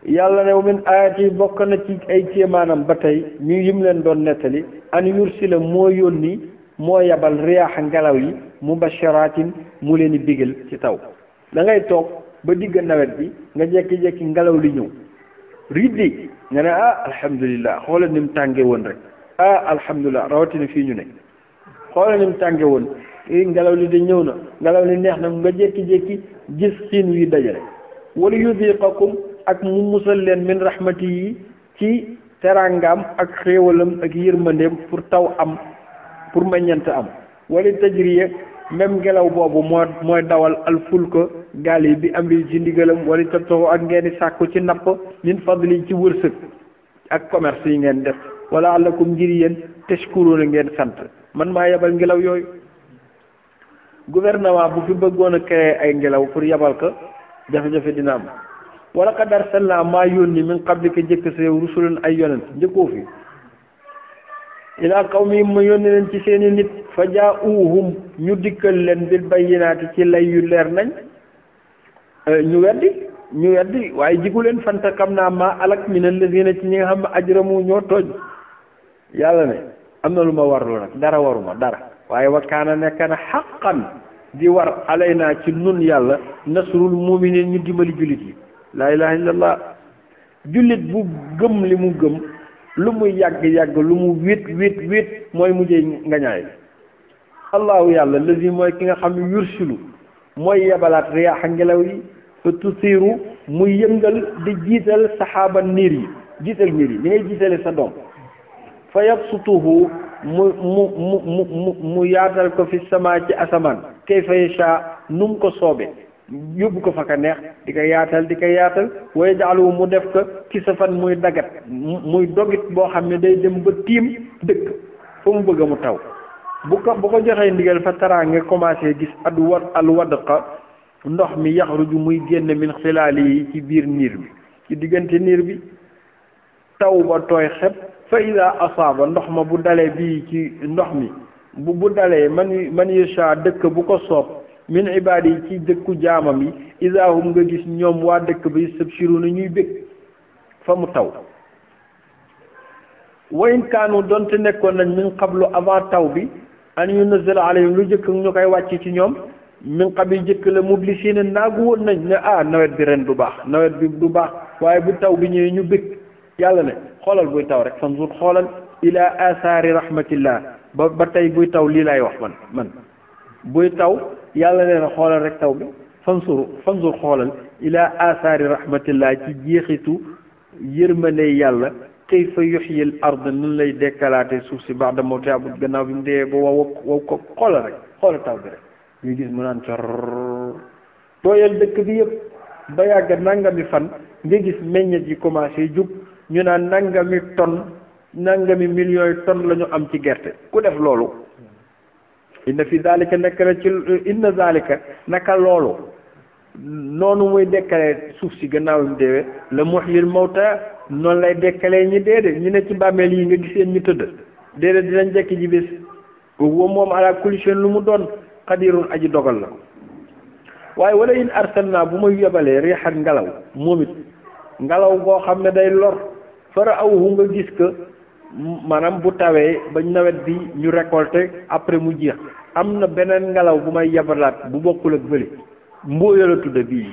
[SPEAKER 1] yàlla ne min ayat yi bokk na ci ay kéemaanam ba tey ñu yim leen doon nettali an yursila moo yónni moo yabal riyaaxa ngelaw yi mubashiratin mu leen di bigal ci taw da ngay toog ba digg nawet bi nga jekki-jekki ngelaw li ñëw riddi nga ne alhamdulilah xoolal ni mu tànge woon rek alhamdulilah rawatina fii ñu ne xoolal ni mu tànge woon ngelaw li de ñëw na ngelaw li neex na nga jekki-jekki gis xiin wi dajale wala yudiqakum ak mu musal leen min rahmati yi ci teraangaam ak xéewalam ak yërmandeem pour taw am pour meññant am wala tajriya même ngelaw boobu mooy dawal alfulka gaal yi bi am ci ndigalam wala tabtaxu ak ngeen di sàkku ci napp min fadli ci wërsëg ak commerce yi ngeen def wala alakum ngir yéen tashkuruna ngeen sant man maa yebal ngelaw yooyu gouvernement bu fi bëggoon a créer ay ngelaw pour yebal ko jafe-jafe dina am wala qad arsalnaa maa yónni min qablika jëkk sa yow rusulan ay yonent njëkkoo fi ilaa qawmihim ma yónni leen ci seeni nit fa jaa'uuhum ñu dikkal leen bil bayyinaati ci lay yu leer nañ ñu weddi waaye jigu leen fantakamnaa maa alak min allaziina ci ñi nga xam ne ajramu ñoo tooñ yàlla ne am na lu ma warlu nag dara waruma dara waaye wa kaana nekk na xaqan di war alaynaa ci nun yàlla nasrul mu'miniin ñu dimbali jullit yi laa ilaha illallah jullit bu gëm li mu gëm lu mu yàgg-yàgg lu mu wét mooy mujjee ngañaay allahu yàlla lazi mooy ki nga xam ne yursilu mooy yebalaat riyaaxa ngelaw yi fa tusiru mu yëngal di jiital saxaaba niir yi ni ngay jiitale sa doom fa yabsutuhu mu yaatal ko fi sama ci asamaan kayfa yasha nu mu ko soobe yóbbu ko fa ka neex di ko yaatal waaye jaalu mu def ko ci sa fan muy dagat muy dogit boo xam ne day dem ba tiim dëkk fa mu bëgg mu taw bu ko joxee ndigal fa taraa nga commencé gis al wadqa ndox mi yaxruju muy génn min xilaali yi ci biir niir bi ci diggante niir bi taw ba tooy xeb fa ida asaaba ndox ma bu dalee bii ci ndox mi bu dalee man yasha dëkk bu ko soob min ibaadi yi ci dëkku jaamam yi isaahum nga gis ñoom waa dëkk bi yastabshiruuna ñuy bég fa mu taw wa in kaanu donte nekkoon nañ min qablu avant taw bi an yunazzala alayhim lu jëkk ñu koy wàcc ci ñoom min qabli jëkk la mublisiina naagu woon nañ ne nawet bi ren du baax nawet bi du baax waaye bu taw bi ñëwee ñu bég yàlla ne xoolal buy taw rek fanzur xoolal ila asaari rahmatillah ba tey buy taw lii lay wax man buy taw yàlla nee na xoolal rek taw bi fanzur xoolal ila asaari rahmatillah ci jeexitu yërmande yàlla kayfa yuhyil ard nun lay dekkalaate suuf si ba'da mawtihaa gannaaw bi mu dee ba wow ko xoolal rek xoolal taw bi rek ñu gis mu naan cor tooyal dëkk bi yëpp ba yàgg nangami fan nga gis meññet yi commencé jug ñu naan nangami millions yi tonnes la ñu am ci gerte ku def loolu inna fi zalika nekk na ci inna zalika naka loolu noonu muy dekkalee suuf si gannaaw mu deewee la muhyil mawta noonu lay dekkalee ñi déedéet ñu ne ci bàmmeel yi nga giseen ñu tëdd déedéet dinañ jekki ji bés wa moom ala kulli shay'in lu mu doon qadirun aji dogal la waaye wala in arsalna bu may yebalee riixan ngelaw moom it ngelaw goo xam ne day lor fara awhu nga gis que maanaam bu tawee ba nawet bi ñu récolter après mu jeex am na beneen ngelaw bu may yebalaat bu bokkul ak bële mbóoya la tudda bii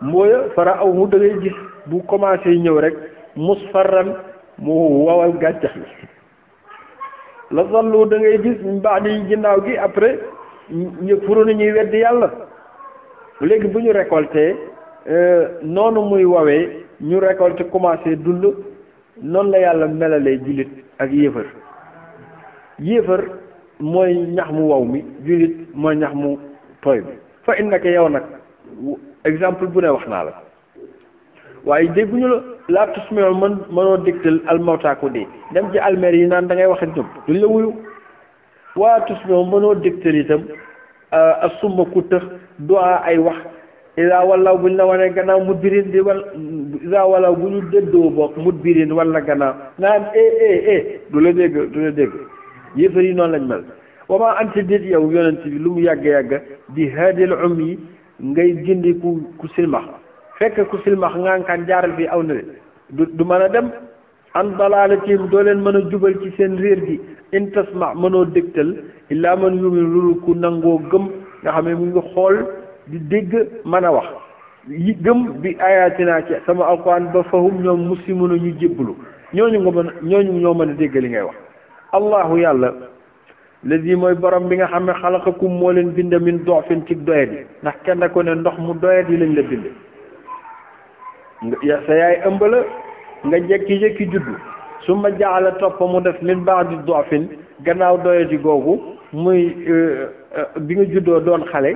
[SPEAKER 1] mbóoya fara awhu da ngay gis bu commencé ñëw rek musfarran mu wawal gàncax bi la zallu da ngay gis mbaax di ginnaaw gi après ñu furu na ñuy weddi yàlla léegi bu ñu récolté noonu muy wawee ñu récolté commencé dund noonu la yàlla melalee jullit ak yéefar mooy ñax mu wow mi jullit mooy ñax mu tooy bi fa innaka yow nag exemple bu ne wax naa la waaye dégguñu la tusmi'u mënoo dégtal almawta ko dee dem ci almer yi naan da ngay wax ak ñoom duñ la wuyu waa tusmi'u mënoo dégtal itam asumma ku tëx du'a ay wax isa walaw buñ la wanee gannaaw mudbirin di wal isa walaw bu ñu déddoo bokk mudbirin wala gannaaw naan du la dégg yéefar yi noonu lañ mel wama anta déet yow yonent bi lu mu yàgg di haadil yi ngay gindi ku silmax fekk ku silmax ngaankaan jaaral fii aw na le du mën a dem an dalaalatim doo leen mën a jubal ci seen réer gi in tasma mënoo dégtal illaa man yumin loolu ku nangoo gëm nga xam ne mu ngi xool di dégg mën a wax yi gëm bi ayatina ci sama alquran ba fahum ñoom muslimuna ñu jébbalu ñooñu ñoo mën a dégg li ngay wax allahu yàlla lazi mooy borom bi nga xam ne xalaqakum moo leen bind min doofin ci doyet yi ndax kenn ko ne ndox mu doyet yi lañ la bind sa yaay ëmb la nga jekki-jekki juddu su ma jaala topp mu def min ba'di doofin gannaaw doyet yi googu muy bi nga juddoo doon xale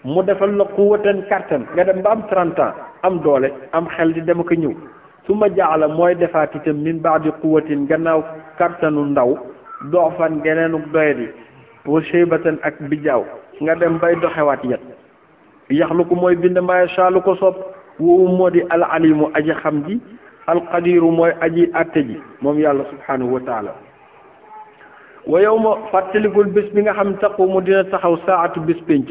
[SPEAKER 1] mu defal la quwwatan kattan nga dem ba am 30 ans am doole am xel di dem ak ñëw su ma jaala mooy defaat itam min ba'di quwwatin gannaaw kattanu ndaw doofan geneenu doyet yi wa shaybatan ak bijaaw nga dem bay doxewaat yet yaxluqu mooy bind maa yashaa lu ko soob woowu moo di al alimu aji xam ji alqadiru mooy aji atte ji moom yàlla subhanahu wa taala wa yawma fàttalikul bés bi nga xam taqumu dina taxaw saatu bés pénc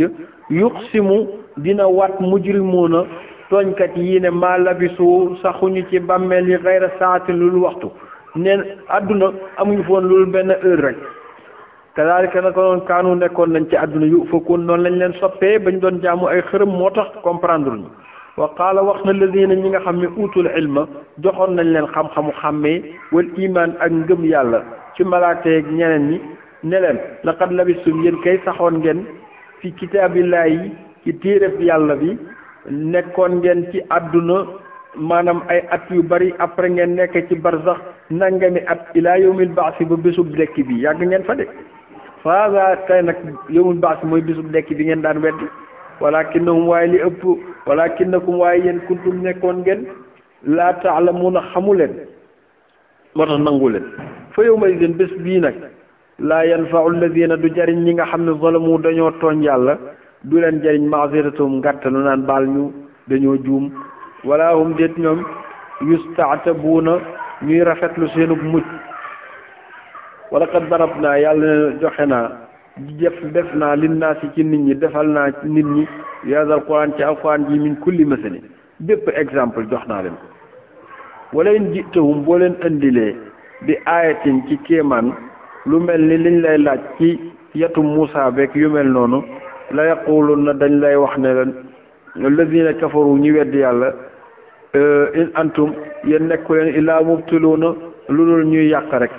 [SPEAKER 1] yuqsimu dina wat mujrimuuna tooñkat yi ne maa labisu saxuñu ci bàmmeel yi xayra saatin lulu waxtu neen àdduna amuñu foon loolu benn heure rek kadaalika naka noonu kaanu nekkoon nañ ci àdduna yu fakkoon noonu lañ leen soppee bañ doon jaamu ay xërëm moo tax comprendre ñu wa qaala wax na ladina ñi nga xam ne utul ilma joxoon nañ leen xam-xamu xàmmee wal iman ak ngëm yàlla ci malaateeg ñeneen ñi ne leen laqad labistum yéen kay saxoon ngeen fi kitaabillahi yi ci téereb yàlla bi nekkoon ngeen ci àdduna maanaam ay at yu bari après ngeen nekk ci barzax nangami at ilaa yawmil baasi ba bésub dekki bi yàgg ngeen fa de faaga tey nag yawmil baasi mooy bésub dekki bi ngeen daan weddi walakinnahum waaye li ëpp walakinnakum waaye yéen kuntum nekkoon ngeen laa taalamuuna xamu leen moo tax nangu leen fa yawma idin bés bii nag laa yanfau alladina du jariñ ñi nga xam ne zalamu dañoo tooñ yàlla du leen jariñ maasiratum ngàttalu naan baal ñu dañoo juum wala hum déet ñoom yustaatabuuna ñuy rafetlu seenub mujj wala qad darab naa yàlla joxe naa def naa linnaasi ci nit ñi defal naa nit ñi yaasal quran ci alquran ji min kulli masani bépp exemple jox naa leen ko wala in jitahum boo leen indilee bi aayatin ci kéemaan lu mel ni liñ lay laaj ci yetu Muusa beeg yu mel noonu la yaqulun na dañ lay wax ne leen alladina kafaru ñi weddi yàlla in antum yéen nekku leen illaa mubtiluuna lu dul ñuy yàq rek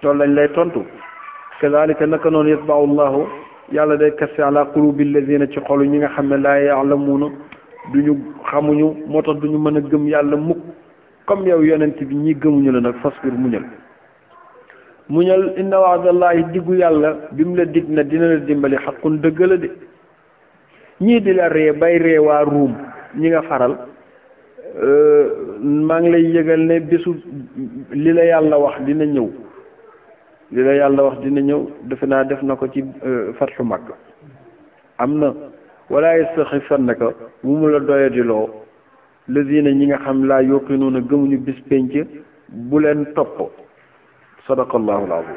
[SPEAKER 1] loolu lañ lay tontu kazalika naka noonu yatba'u llahu yàlla day kaste ala qulubi alladina ci xolu ñi nga xam ne laa ya'lamuuna duñu xamuñu moo tax duñu mën a gëm yàlla mukk comme yow yonent bi ñi gëmuñu la nag fasbir muñal inna wa'dallahi diggu yàlla bi mu la dig na dina la dimbali xaqun dëgg la de ñii di la ree bay ree waa ruum ñi nga faral maa ngi lay yëgal ne bésu li la yàlla wax dina ñëw defe naa def na ko ci fatxu Makka am na wala yastaxifannaka bu mu la doyadiloo lazina ñi nga xam laa yuqinuuna gëmuñu bis penc bu leen topp sadaqallahu al-azim